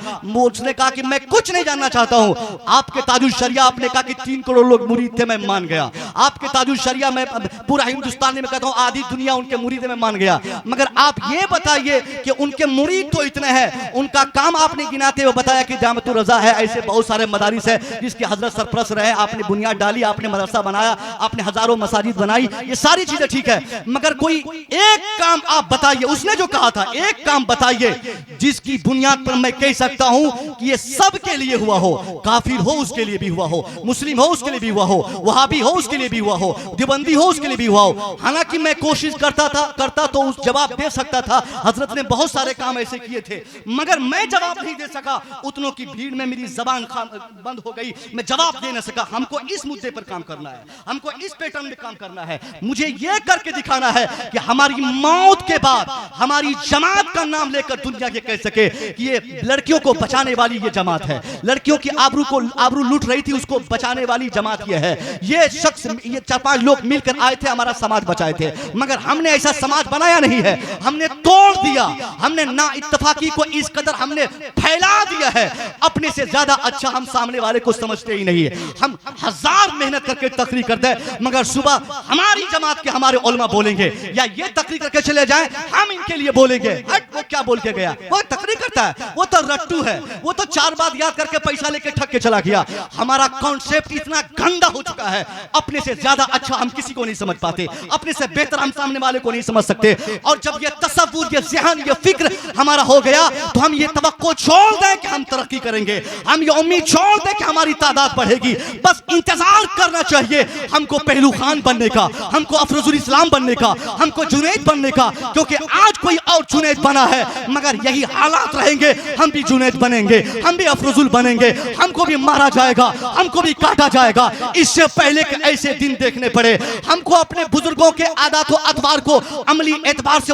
उसने कहा कि मैं कुछ नहीं जानना चाहता हूं, आपके ताजुल शरिया, आपने कहा कि 3 करोड़ लोग मुरीद थे, मैं मान गया। आपके ताजुल शरिया में पूरा हिंदुस्तान में कहता हूं आधी दुनिया उनके मुरीद में मान गया, मगर आप ये बताइए कि उनके मुरीद तो इतने हैं, उनका काम आपने गिनाते हुए बताया कि जामतुर रजा है, ऐसे बहुत सारे मदारिस है जिसके हजरत सरपरस्त रहे, आपने बुनियाद डाली, आपने मदरसा बनाया, आपने हजारों मसाजिद बनाई, ये सारी चीजें ठीक है, मगर कोई एक काम आप बताइए, उसने जो कहा था एक काम बताइए जिसकी बुनियाद पर मैं कह सकता हूं कि ये सबके लिए हुआ हो, काफिर हो उसके लिए भी हुआ हो, मुस्लिम हो उसके लिए भी हुआ हो, वहाबी हो उसके लिए भी हुआ हो, देवबंदी हो उसके लिए भी हुआ हो। हालांकि मैं कोशिश करता तो उस जवाब दे सकता था, हजरत ने बहुत सारे काम ऐसे किए थे, मगर मैं जवाब नहीं दे सका, उतनों की भीड़ में मेरी जबान बंद हो गई, मैं जवाब दे न सका। हमको इस मुद्दे पर काम करना है, हमको इस पैटर्न में काम करना है, मुझे यह करके दिखाना है कि हमारी मौत के बाद हमारी जमात का नाम लेकर दुनिया ये कह सके कि ये लड़कियों को बचाने वाली ये जमात है, लड़कियों की आबरू लूट रही थी उसको बचाने वाली जमात ये है, ये शख्स, ये 4-5 लोग मिलकर आए थे, हमारा समाज बचाए थे, मगर हमने ऐसा समाज बनाया नहीं है, हमने तोड़ दिया, हमने ना इत्तफाकी को इस कदर हमने फैला दिया है, अपने से ज्यादा अच्छा हम सामने वाले को समझते ही नहीं है। हम 1000 मेहनत करके तकरीर करते हैं, मगर सुबह हमारी जमात के हमारे उलमा बोलेंगे या ये तकरीर करके चले जाएं, हम इनके लिए बोलेंगे वो क्या बोल के गया, वो तकरीर करता है, वो तो रट्टू है, वो तो 4 बात याद करके पैसा लेके ठग के चला गया। हमारा कॉन्सेप्ट इतना गंदा हो चुका है, अपने से ज्यादा अच्छा हम किसी को नहीं समझ पाते, अपने से बेहतर हम सामने वाले को नहीं समझ सकते। और जब ये तसव्वुर, ये ज़हन, ये फिक्र हमारा हो गया तो हम ये तवक्को छोड़ दें कि हम तरक्की करेंगे, हम ये उम्मीद छोड़ दें कि हमारी तादाद बढ़ेगी। बस इंतजार करना चाहिए हमको पहलू खान बनने का, हमको अफरोजुल इस्लाम बनने का, हमको जुनैद बनने का, क्योंकि आज कोई और जुनैद बना है, मगर यही हालात रहेंगे हम भी जुनैद बनेंगे, हम भी अफरोजुल बनेंगे, हमको भी मारा जाएगा, हमको भी काटा जाएगा। इससे पहले कि ऐसे दिन देखने पड़े, हमको अपने बुजुर्गों के आदात व अतवार को अमली एतबार से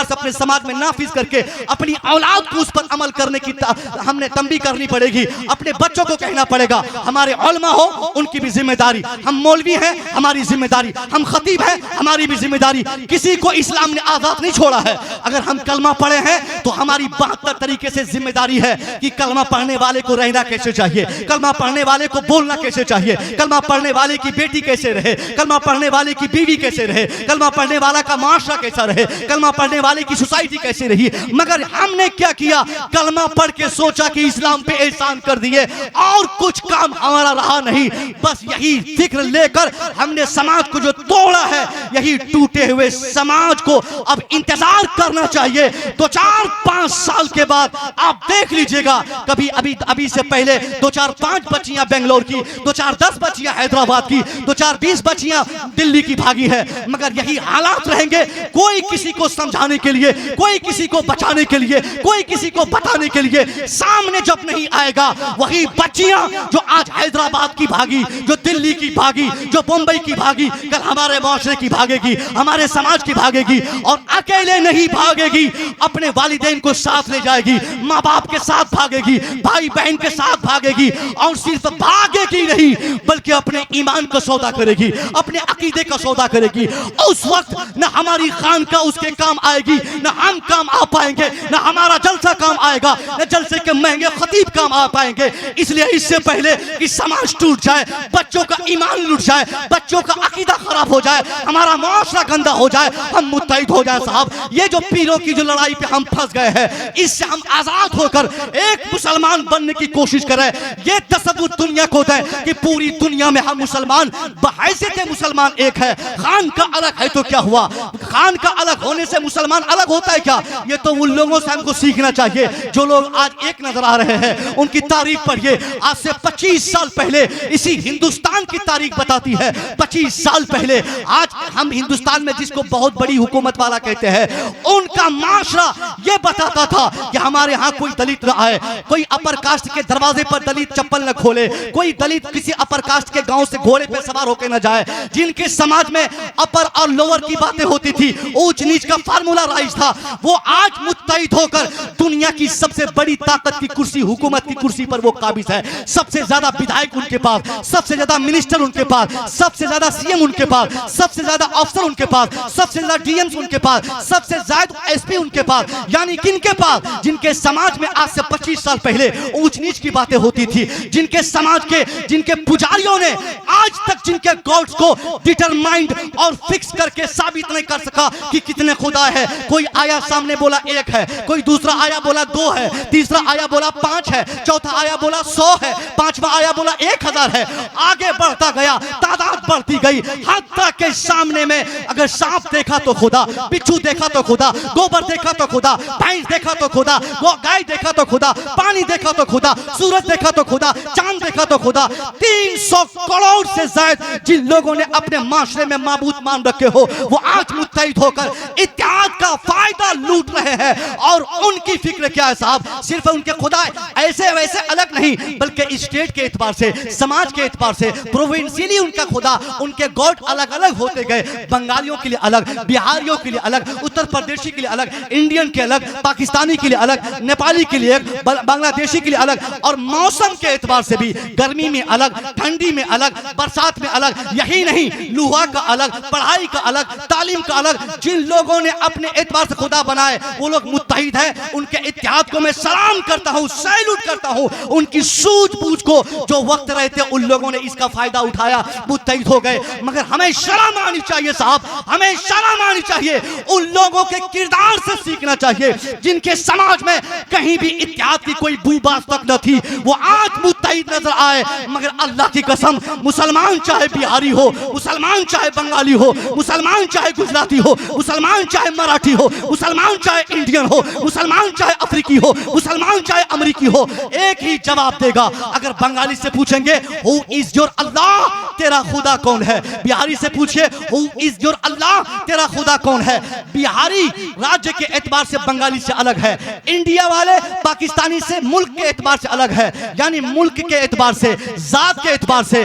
अपने समाज में नाफिज करके अपनी औलाद को उस पर अमल करने की हमने तंबीह करनी पड़ेगी। अपने बच्चों को कहना पड़ेगा, हमारे उलमा हो उनकी भी जिम्मेदारी, हम मौलवी हैं हमारी जिम्मेदारी, हम खतीब हैं हमारी भी जिम्मेदारी। किसी को इस्लाम ने आजाद नहीं छोड़ा है। अगर हम कलमा पढ़े हैं तो हमारी 72 तरीके से जिम्मेदारी है कि कलमा पढ़ने वाले को रहना कैसे चाहिए, कलमा पढ़ने वाले को बोलना कैसे चाहिए, कलमा पढ़ने वाले की बेटी कैसे रहे, कलमा पढ़ने वाले की बीवी कैसे रहे, कलमा पढ़ने वाला का माशरा कैसा रहे, कलमा पढ़ने वाले की सोसाइटी कैसे रही। मगर हमने क्या किया, कलमा पढ़ के सोचा कि इस्लाम पे एहसान कर दिए और कुछ काम हमारा रहा नहीं। बस यही फिक्र लेकर हमने समाज को जो तोड़ा है, यही टूटे हुए समाज को अब इंतजार करना चाहिए। 2-4-5 साल के बाद आप देख लीजिएगा, कभी अभी से पहले 2-4-5 बच्चियां बेंगलोर की, 2-4-10 बच्चियां हैदराबाद की, 2-4-20 बच्चियां दिल्ली की भागी है। मगर यही हालात रहेंगे, कोई किसी को समझाने के लिए, कोई किसी को बचाने के लिए, कोई किसी को बताने के लिए सामने जब नहीं आएगा, वही बच्चियां जो आज हैदराबाद की भागी, जो दिल्ली की भागी, जो मुंबई की भागी, कल हमारे माशरे की भागेगी, हमारे समाज की भागेगी। और अकेले नहीं भागेगी, अपने वालिदैन को साथ ले जाएगी, माँ बाप के साथ भागेगी, भाई बहन के साथ भागेगी। और सिर्फ भागेगी नहीं, बल्कि अपने ईमान का सौदा करेगी, अपने अकीदे का सौदा करेगी। उस वक्त न हमारी खानका उसके काम आएगी, न हम काम आ पाएंगे, न हमारा जलसा काम आएगा, न जलसे के महंगे खतीब काम आ पाएंगे। इसलिए इससे पहले कि समाज टूट जाए, बच्चों का ईमान लुट जाए, बच्चों का अकीदा खराब हो जाए, हमारा माशरा गंदा हो जाए, हम मुत्तहिद हो जाए। साहब, ये जो पीरों की जो लड़ाई पे हम फंस गए हैं, इससे हम आजाद होकर एक मुसलमान बनने की कोशिश करें। ये तसव्वुर दुनिया को दें कि पूरी दुनिया में हम मुसलमान बहैसियत मुसलमान एक है। खान का अलग है तो क्या हुआ, खान का अलग होने से मुसलमान अलग होता है क्या? ये तो उन लोगों से हमको सीखना चाहिए जो लोग आज एक नजर आ रहे हैं। उनकी तारीख पढ़िए, आज से 25 साल पहले इसी हिंदुस्तान की तारीख बताती है। 25 साल पहले आज हम हिंदुस्तान में जिसको बहुत बड़ी हुकूमत वाला कहते हैं, उनका माशरा ये बताता था कि हमारे यहाँ कोई दलित न आए, कोई अपर कास्ट के दरवाजे पर दलित चप्पल न खोले, कोई दलित किसी अपर कास्ट के गांव से घोड़े पे सवार होकर न जाए। जिनके समाज में अपर और लोअर की बातें होती थी, ऊंच नीच का फार्मूला राइज था, वो आज मुत्तहिद होकर दुनिया की सबसे बड़ी ताकत की कुर्सी, हुकूमत की कुर्सी पर वो काबिज है। सबसे ज्यादा विधायक उनके पास, सबसे ज्यादा मिनिस्टर उनके पास, सबसे ज्यादा सीएम उनके पास, सबसे ज्यादा अफसर उनके पास, सबसे ज्यादा डीएम उनके पास, सबसे ज्यादा एसपी उनके पास। यानी किनके पास? जिनके समाज में आज से 25 साल पहले ऊंच नीच की बातें होती थी, जिनके समाज के, जिनके पुजारियों ने आज तक जिनके गॉड्स को डिटरमाइंड और फिक्स करके साबित नहीं कर सका कि कितने खुदा है। कोई आया सामने बोला 1 है, कोई दूसरा आया बोला 2 है, तीसरा आया बोला 5 है, चौथा आया बोला 100 है, पांचवा आया बोला 1000 है। आगे बढ़ता गया, तादाद बढ़ती गई, हत्ता के सामने में अगर सांप देखा तो खुदा, बिच्छू देखा तो खुदा, गोबर देखा तो खुदा, भैंस देखा तो खुदा, गाय देखा तो खुदा, पानी देखा तो खुदा, सूरज देखा तो खुदा, चांद देखा तो खुदा। 300 करोड़ से ज्यादा जिन लोगों ने अपने माशरे में माबूद मान रखे हो, वो आज मुत्तहिद होकर इत्तेहाद का फायदा लूट रहे हैं। और उनकी फिक्र क्या है साहब? सिर्फ उनके खुदा ऐसे वैसे अलग नहीं, बल्कि स्टेट के एतबार से, समाज के एतबार से, प्रोविंशियली उनका खुदा, उनके गॉड अलग अलग होते गए। बंगालियों के लिए अलग, बिहारियों के लिए अलग, उत्तर प्रदेशी के लिए अलग, इंडियन के अलग, पाकिस्तानी के लिए अलग, नेपाली के लिए अलग, बांग्लादेशी के लिए अलग। और मौसम के एतबार से भी गर्मी में अलग, ठंडी में अलग, बरसात में अलग। यही नहीं, लुहा का अलग, पढ़ाई का अलग, तालीम का अलग। जिन लोगों ने अपने एतबार से खुदा बनाए, वो लोग मुत्तहिद हैं। उनके इत्तेहाद को मैं सलाम करता हूँ, सैल्यूट करता हूँ। उनकी सूझबूझ को जो वक्त रहते उन लोगों ने इसका फायदा उठाया, मुत्तहिद हो गए। मगर हमें शर्म आनी चाहिए साहब, हमें शर्म आनी चाहिए। उन लोगों के किरदार से सीखना चाहिए जिनके समाज में कहीं भी इत्तेहाद की कोई बूबास तक न थी, वो आज मुत्तहिद नजर आए। मगर अल्लाह की कसम, मुसलमान चाहे बिहारी हो, मुसलमान चाहे बंगाली हो, मुसलमान चाहे गुजराती हो, मुसलमान चाहे मराठी हो, मुसलमान चाहे इंडियन हो, मुसलमान चाहे अफ्रीकी हो, मुसलमान चाहे अमेरिकी हो, एक ही जवाब देगा। अगर बंगाली से पूछेंगे हु इज योर अल्लाह, तेरा खुदा कौन है? बिहारी से पूछिए हु इज योर अल्लाह, तेरा खुदा कौन है? बिहारी राज्य के एतबार से बंगाली से अलग है, इंडिया वाले पाकिस्तानी से मुल्क के एतबार से अलग है। यानी मुल्क के एतबार से, जात के एतबार से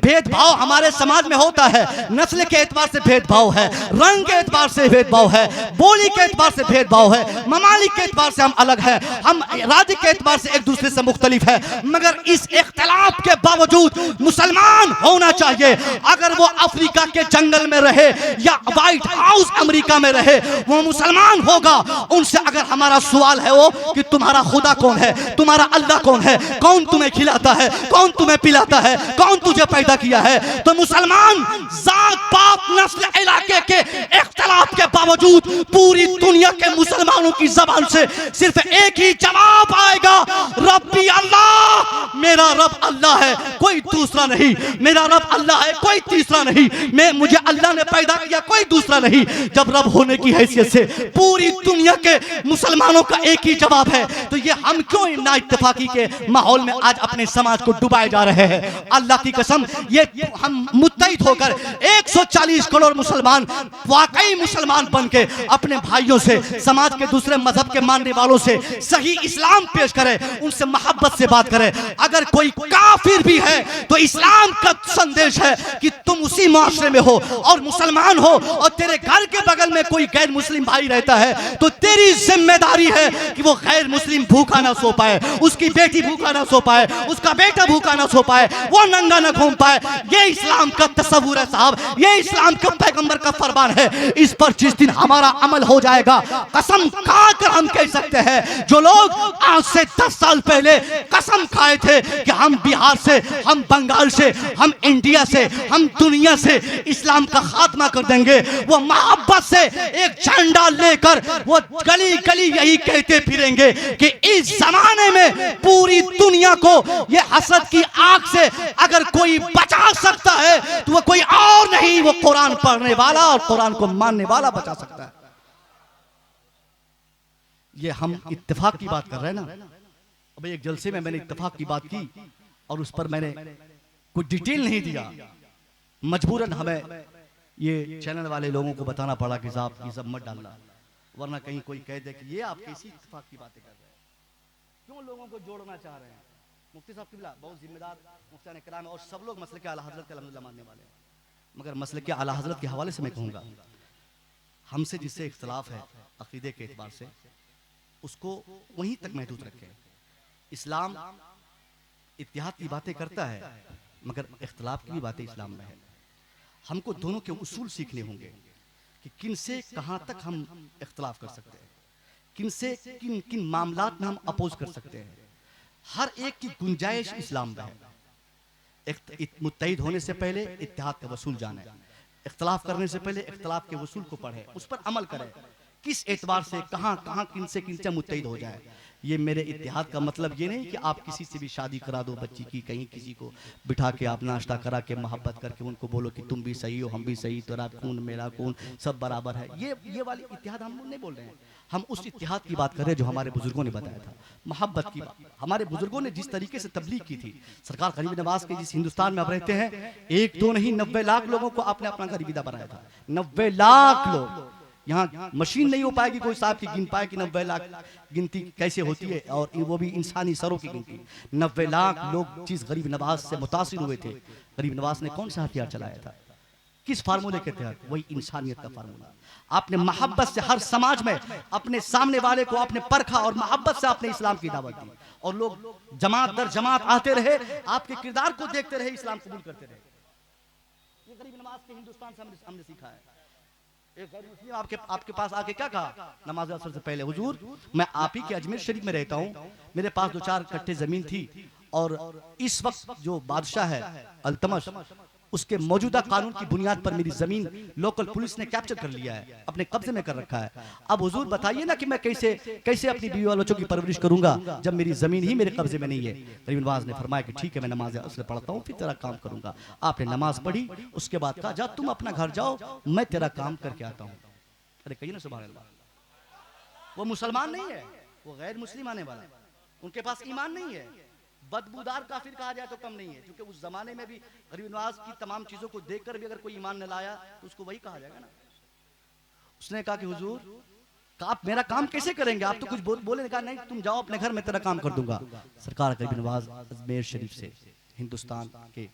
भेदभाव हमारे समाज में होता है। नस्ल के एतबार से भेदभाव है, रंग के एतबार से भेदभाव है, बोली के एतबार से भेदभाव है, ममालिक के एतबार से हम अलग है, हम राज्य के एतबार से एक दूसरे से मुख्तलिफ है। मगर इस इख्तिलाफ के बावजूद बावजूद मुसलमान होना चाहिए। अगर वो अफ्रीका के जंगल में रहे या व्हाइट हाउस अमेरिका में रहे, वो मुसलमान होगा। उनसे अगर हमारा सवाल है वो कि तुम्हारा खुदा कौन है, तुम्हारा अल्लाह कौन है, कौन तुम्हें खिलाता है, कौन तुम्हें पिलाता है, कौन तुझे पैदा किया है, तो मुसलमान जात पात नस्ल इलाके के इख्तिलाफ के बावजूद पूरी दुनिया के मुसलमानों की जबान से सिर्फ एक ही जवाब आएगा, रब्बी अल्लाह, मेरा रब अल्लाह है, कोई दूसरा नहीं। मेरा रब अल्लाह है, कोई तीसरा नहीं। मुझे अल्लाह ने पैदा किया, कोई दूसरा नहीं। जब रब होने की हैसियत से पूरी दुनिया के मुसलमानों का एक ही जवाब है, तो ये हम क्यों ना इत्तेफाकी के माहौल में आज अपने समाज को डुबाए जा रहे हैं? अल्लाह की कसम, ये हम मुत्तहिद होकर 140 करोड़ मुसलमान वाकई मुसलमान बन के अपने भाइयों से, समाज के दूसरे मजहब के मानने वालों से सही इस्लाम पेश करें, उनसे मोहब्बत से बात करें। अगर कोई काफिर भी है तो इस्लाम का संदेश है कि तुम उसी माशरे में हो और मुसलमान हो, और तेरे घर के बगल में कोई गैर मुस्लिम भाई रहता है तो तेरी जिम्मेदारी है कि वो गैर मुस्लिम भूखा ना सो पाए, उसकी बेटी भूखा ना सो पाए, उसका बेटा भूखा ना सो पाए, वो नंगा ना घूम पाए। ये इस्लाम का तस्वुर है साहब, ये इस्लाम के पैगंबर का फरमान है। इस पर जिस दिन हमारा अमल हो जाएगा, कसम खाकर हम कह सकते हैं, जो लोग आज से 10 साल पहले कसम खाए थे कि हम बिहार से, हम बंगाल से, हम इंडिया से, हम दुनिया से इस्लाम का खात्मा कर देंगे, वो मोहब्बत से एक झंडा लेकर वो गली गली यही कहते फिरेंगे कि इस जमाने में पूरी दुनिया को ये हसद की आग से अगर कोई बचा सकता है तो वो कोई और नहीं, वो कुरान पढ़ने वाला और कुरान को मानने वाला बचा सकता है। ये हम इत्तेफाक की बात कर रहे हैं ना। अब एक जलसे में मैंने इत्तेफाक की बात की और उस पर मैंने कुछ डिटेल नहीं दिया, मजबूरन हमें ये चैनल वाले लोगों को बताना पड़ा कि साहब ये सब मत डालना, वरना कहीं कोई कह दे कि ये आप कैसी इत्तेफाक की बातें कर रहे हैं, क्यों लोगों को जोड़ना चाह रहे हैं। मुफ्ती साहब किबला बहुत जिम्मेदार मुफ्तियान इकराम और सब लोग मसले के आला हजरत के अल्हम्दुलिल्लाह मानने वाले हैं, मगर मसले के आला हजरत के हवाले से मैं कहूँगा, हमसे जिससे इख्तलाफ है अकीदे के एतबार से, उसको वहीं तक महदूद रखें। इस्लाम इत्तिहाद की बातें करता है, मगर इख्तलाफ की भी बातें इस्लाम में है। हमको दोनों के उसूल सीखने होंगे कि किन से कहाँ तक हम इख्तलाफ कर सकते हैं, किन से किन किन मामलात में हम अपोज कर सकते हैं। हर एक की गुंजाइश इस्लाम में है। मुत्तहिद होने से पहले इत्तिहाद का वसूल जाने, इख्तलाफ करने से पहले इख्तलाफ के वसूल को पढ़े, उस पर अमल करें, किस एतबार से कहाँ कहाँ किन से मुत्तहिद हो जाए। ये मेरे इत्तिहाद का मतलब ये नहीं कि आप किसी से भी शादी करा दो बच्ची की, कहीं किसी को बिठा के आप नाश्ता करा के मोहब्बत करके उनको बोलो कि तुम भी सही हो हम भी सही, तेरा खून मेरा खून सब बराबर है। ये वाली इत्तिहाद हम नहीं बोल रहे हैं, हम उस इत्तिहाद की बात कर रहे हैं जो हमारे बुजुर्गों ने बताया था, मोहब्बत की बात। हमारे बुजुर्गों ने जिस तरीके से तबलीग की थी, सरकार गरीब नवाज के जिस हिंदुस्तान में आप रहते हैं, 1 2 नहीं 90 लाख लोगों को आपने अपना गरीबीदा बनाया था। 90 लाख लोग, यहाँ मशीन नहीं हो पाएगी कोई साहब की गिन पाए कि 90 लाख गिनती कैसे होती है, और वो भी इंसानी सरों की गिनती। 90 लाख लोग जिस गरीब नवाज से मुतासिर हुए थे, गरीब नवाज ने कौन सा हथियार चलाया था, किस फार्मूले के तहत? वही इंसानियत का फार्मूला। आपने मोहब्बत से हर समाज में अपने सामने वाले को आपने परखा और मोहब्बत से आपने इस्लाम की दावत दी, और लोग जमात दर जमात आते रहे, आपके किरदार को देखते रहे, इस्लाम कबूल करते रहे। ये गरीब नवाज के हिंदुस्तान से हमने सीखा है। एक गैर मुस्लिम आपके पास आके क्या कहा नमाज असर से पहले, हुजूर मैं आप ही के अजमेर शरीफ में रहता हूँ, मेरे पास 2-4 कट्टे जमीन थी, और इस वक्त जो बादशाह है अल्तमश, उसके मौजूदा कानून की बुनियाद पर मेरी जमीन लोकल पुलिस ने कैप्चर कर लिया है, अपने कब्जे में कर रखा है। अब हुजूर बताइए ना कि मैं कैसे अपनी बीवी वालों की परवरिश करूंगा जब मेरी जमीन ही मेरे कब्जे में नहीं है। गरीब नवाज ने फरमाया कि ठीक है, मैं नमाज असर पढ़ता हूँ, फिर तेरा काम करूंगा। आपने नमाज पढ़ी, उसके बाद कहा जा तुम अपना घर जाओ, मैं तेरा काम करके आता हूँ। अरे कहिए ना सुभान अल्लाह। वो मुसलमान नहीं है, वो गैर मुस्लिम आने वाला, उनके पास ईमान नहीं है, बदबूदार काफिर कहा जाए तो कम नहीं है, क्योंकि उस जमाने में भी गरीब नवाज की तमाम चीजों को देखकर भी अगर कोई ईमान न लाया तो उसको वही कहा जाएगा ना। उसने कहा कि हुजूर आप मेरा काम कैसे करेंगे, आप तो कुछ बोले। कहा नहीं, तुम जाओ अपने घर, में तेरा काम कर दूंगा। सरकार गरीब नवाज अजमेर शरीफ से हिंदुस्तान के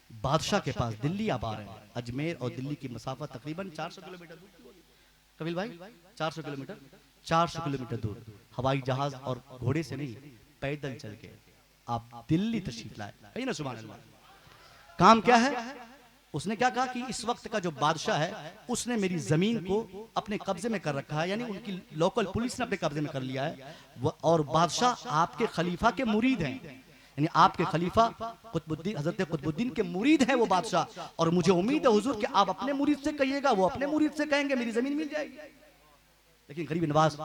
बादशाह के पास दिल्ली आ रहे हैं। अजमेर और दिल्ली की मसाफत तकरीबन 400 किलोमीटर दूर। कबील भाई 400 किलोमीटर, 400 किलोमीटर दूर, हवाई जहाज और घोड़े से नहीं, पैदल चल के आप दिल्ली तशरीफ लाए। कही ना सुभान अल्लाह। काम क्या है? उसने क्या कहा कि इस वक्त का जो बादशाह है उसने मेरी जमीन को अपने कब्जे में कर रखा है, यानी उनकी लोकल पुलिस ने अपने कब्जे में कर लिया है, और बादशाह आपके खलीफा के मुरीद हैं, यानी आपके खलीफा कुतुबुद्दीन, हजरत कुतुबुद्दीन के मुरीद हैं वो बादशाह, और मुझे उम्मीद है हुजूर कि आप अपने मुरीद से कहिएगा, वो अपने मुरीद से कहेंगे, मेरी जमीन मिल जाएगी। लेकिन गरीब नवाज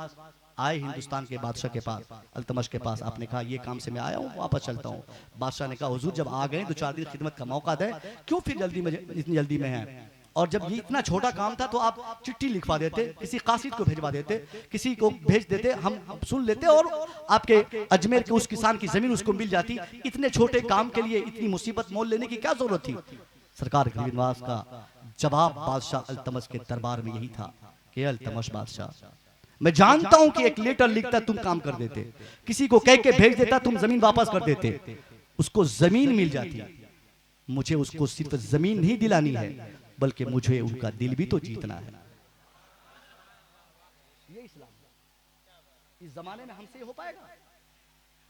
आए हिंदुस्तान के बादशाह के पास, अल्तमश के पास। आपने कहा ये काम से मैं आया हूँ, वापस चलता हूँ। बादशाह ने कहा हुजूर जब आ गए तो 4 दिन खिदमत का मौका दे, क्यों फिर इतनी जल्दी में है? और जब ये इतना छोटा काम था तो आप चिट्ठी लिखवा देते, किसी कासिद को भेजवा देते, किसी को भेज देते, हम सुन लेते और आपके अजमेर के उस किसान की जमीन उसको मिल जाती। इतने छोटे काम के लिए इतनी मुसीबत मोल लेने की क्या जरूरत थी? सरकार गरीब नवाज का जवाब बादशाह अल्तमश के दरबार में यही था कि अल्तमश बादशाह, मैं जानता हूं कि एक लेटर लिखता तुम काम कर देते, किसी को कह के भेज देता तुम जमीन वापस कर देते, उसको जमीन मिल जाती। मुझे उसको सिर्फ जमीन नहीं दिलानी है, बल्कि मुझे उनका दिल भी तो जीतना है। ये इस्लाम। इस जमाने में हमसे हो पाएगा?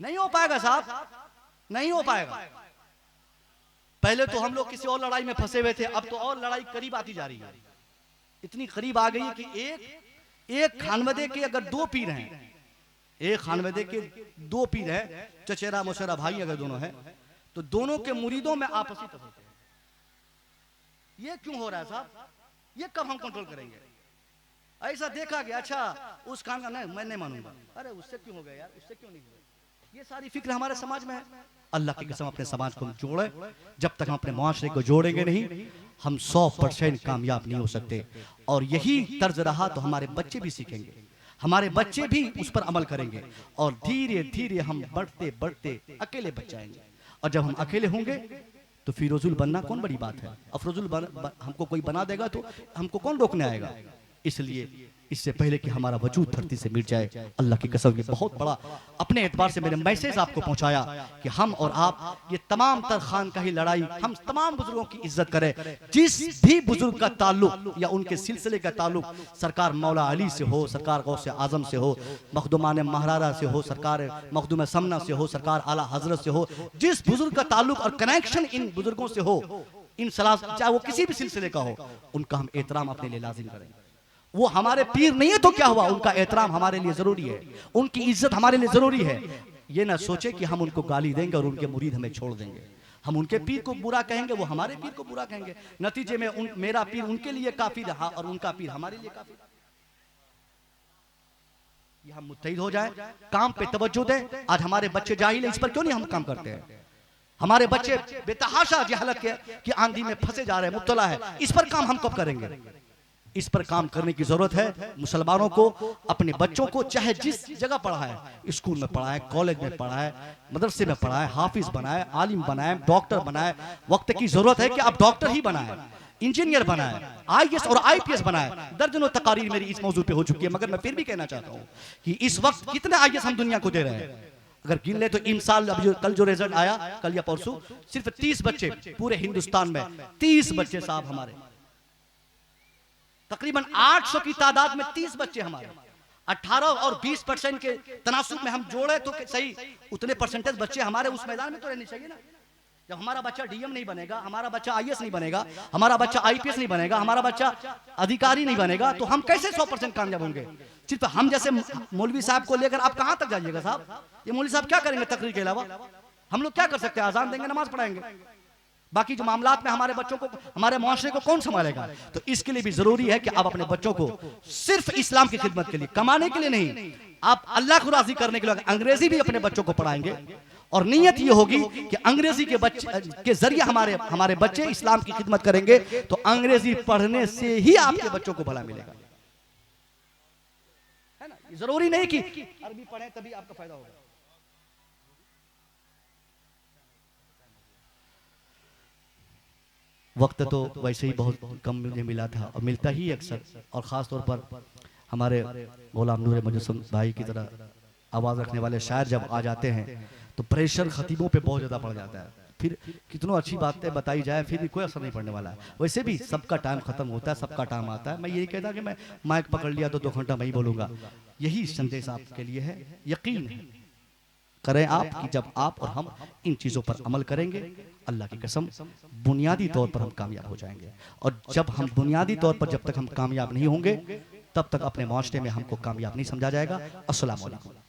नहीं हो पाएगा साहब, नहीं हो पाएगा। पहले तो हम लोग किसी और लड़ाई में फंसे हुए थे, अब तो और लड़ाई करीब आती जा रही है। इतनी करीब आ गई है कि एक खानवदे के अगर 2 पीर हैं, एक खानवदे के 2 पीर हैं, चचेरा मुशेरा भाई अगर दोनों हैं, तो दोनों के मुरीदों में आपसी तफरीक है। ये क्यों हो रहा है साहब? ये कब हम कंट्रोल करेंगे? ऐसा देखा गया, अच्छा उस खान का नहीं, मैं नहीं मानूंगा, अरे उससे क्यों हो गया यार, उससे क्यों नहीं हुआ? ये सारी फिक्र हमारे समाज में है। अल्लाह की कसम अपने समाज को हम जोड़े, जब तक हम अपने मुआशरे को जोड़ेंगे नहीं, हम 100% कामयाब नहीं हो सकते। और यही तर्ज रहा तो हमारे बच्चे भी सीखेंगे, हमारे बच्चे भी उस पर अमल करेंगे, और धीरे धीरे हम बढ़ते बढ़ते अकेले बच जाएंगे। और जब हम अकेले होंगे तो फिरोजुल बनना कौन बड़ी बात है? अफरोजुल हमको कोई बना देगा तो हमको कौन रोकने आएगा? इसलिए इससे पहले कि हमारा वजूद धरती से मिट जाए, अल्लाह की कसम ये बहुत बड़ा अपने एतबार से मैंने मैसेज आपको पहुंचाया कि हम और आप ये तमाम तर खान का ही लड़ाई, हम तमाम बुजुर्गों की इज्जत करें। जिस भी बुजुर्ग का ताल्लुक या उनके सिलसिले का ताल्लुक सरकार मौला अली से हो, सरकार गौसे आजम से हो, मखदुमान महरारा से हो, सरकार मखदूम समना से हो, सरकार आला हजरत से हो, जिस बुजुर्ग का ताल्लुक और कनेक्शन इन बुजुर्गों से हो, इन सलाह, चाहे वो किसी भी सिलसिले का हो, उनका हम एहतराम अपने लिए लाजिम करेंगे। वो हमारे पीर नहीं है तो क्या हुआ, उनका एहतराम हमारे लिए जरूरी है, उनकी इज्जत हमारे लिए जरूरी है। ये ना सोचे कि हम उनको गाली देंगे और उनके मुरीद हमें छोड़ देंगे। हम उनके पीर को बुरा कहेंगे, वो हमारे पीर को बुरा कहेंगे, नतीजे में मेरा पीर उनके लिए काफी रहा और उनका पीर हमारे लिए काफी रहा। ये हम मुत्तहिद हो जाए, काम पे तवज्जो दें। आज हमारे बच्चे जाहिल है, इस पर क्यों नहीं हम काम करते हैं? हमारे बच्चे बेतहाशा जहालत की आंधी में फंसे जा रहे हैं, मुब्तला है, इस पर काम हम कब करेंगे? इस पर काम करने की जरूरत है। मुसलमानों को अपने बच्चों को चाहे जिस जगह पढ़ाए, स्कूल में पढ़ाए, कॉलेज में पढ़ाए, मदरसे में पढ़ाए, हाफिज बनाए, आलिम बनाए, डॉक्टर बनाए। वक्त की जरूरत है कि आप डॉक्टर ही बनाए, इंजीनियर बनाए, IAS और IPS बनाए। दर्जनों तकारीर मेरी इस मौजूद पे हो चुकी है, मगर मैं फिर भी कहना चाहता हूँ कि इस वक्त कितने IAS हम दुनिया को दे रहे हैं। अगर गिन ले तो इन साल कल जो रिजल्ट आया, कल या परसों, सिर्फ 30 बच्चे पूरे हिंदुस्तान में, 30 बच्चे साहब हमारे, तकरीबन 800 की तादाद में 30 बच्चे हमारे। 18 और 20% के तनासुब में हम जोड़े तो सही, उतने परसेंटेज बच्चे हमारे उस मैदान में तो रहने चाहिए ना। जब हमारा बच्चा DM नहीं बनेगा, हमारा बच्चा IAS नहीं बनेगा, हमारा बच्चा IPS नहीं बनेगा, हमारा बच्चा अधिकारी नहीं बनेगा, तो हम कैसे 100% कामयाब होंगे? सिर्फ हम जैसे मौलवी साहब को लेकर आप कहां तक जाइएगा साहब? ये मौलवी साहब क्या करेंगे तकरीर के अलावा? हम लोग क्या कर सकते हैं? अजान देंगे, नमाज पढ़ाएंगे, बाकी जो मामलात में हमारे बच्चों को, हमारे मुआशरे को कौन संभालेगा? तो इसके लिए भी जरूरी है कि आप अपने बच्चों को सिर्फ इस्लाम की खिदमत के लिए, कमाने के लिए नहीं, आप अल्लाह को राजी करने के लिए अंग्रेजी भी अपने बच्चों को पढ़ाएंगे। और नीयत ये होगी कि अंग्रेजी के बच्चे के जरिए हमारे बच्चे इस्लाम की खिदमत करेंगे, तो अंग्रेजी पढ़ने से ही आपके बच्चों को भला मिलेगा, है ना? जरूरी नहीं कि अरबी पढ़े तभी आपका फायदा होगा। वक्त तो वैसे ही बहुत कम मुझे मिला था और मिलता ही अक्सर, और ख़ास तौर पर हमारे गुलाम नूर मुजस्सम भाई की तरह आवाज़ रखने वाले शायर जब आ जाते हैं तो प्रेशर खतीबों पे बहुत ज़्यादा पड़ जाता है। फिर कितनों अच्छी बातें बताई जाए फिर भी कोई असर नहीं पड़ने वाला है। वैसे भी सबका टाइम ख़त्म होता है, सबका टाइम आता है। मैं यही कहता कि मैं माइक पकड़ लिया तो 2 घंटा मैं ही बोलूँगा, यही संदेश आपके लिए है। यकीन है करें आप कि जब आप और हम इन चीज़ों पर अमल करेंगे, अल्लाह की कसम बुनियादी तौर पर हम कामयाब हो जाएंगे। और जब हम बुनियादी तौर पर जब तक हम कामयाब नहीं होंगे, तब तक अपने माशरे में हमको कामयाब नहीं समझा जाएगा। अस्सलाम वालेकुम।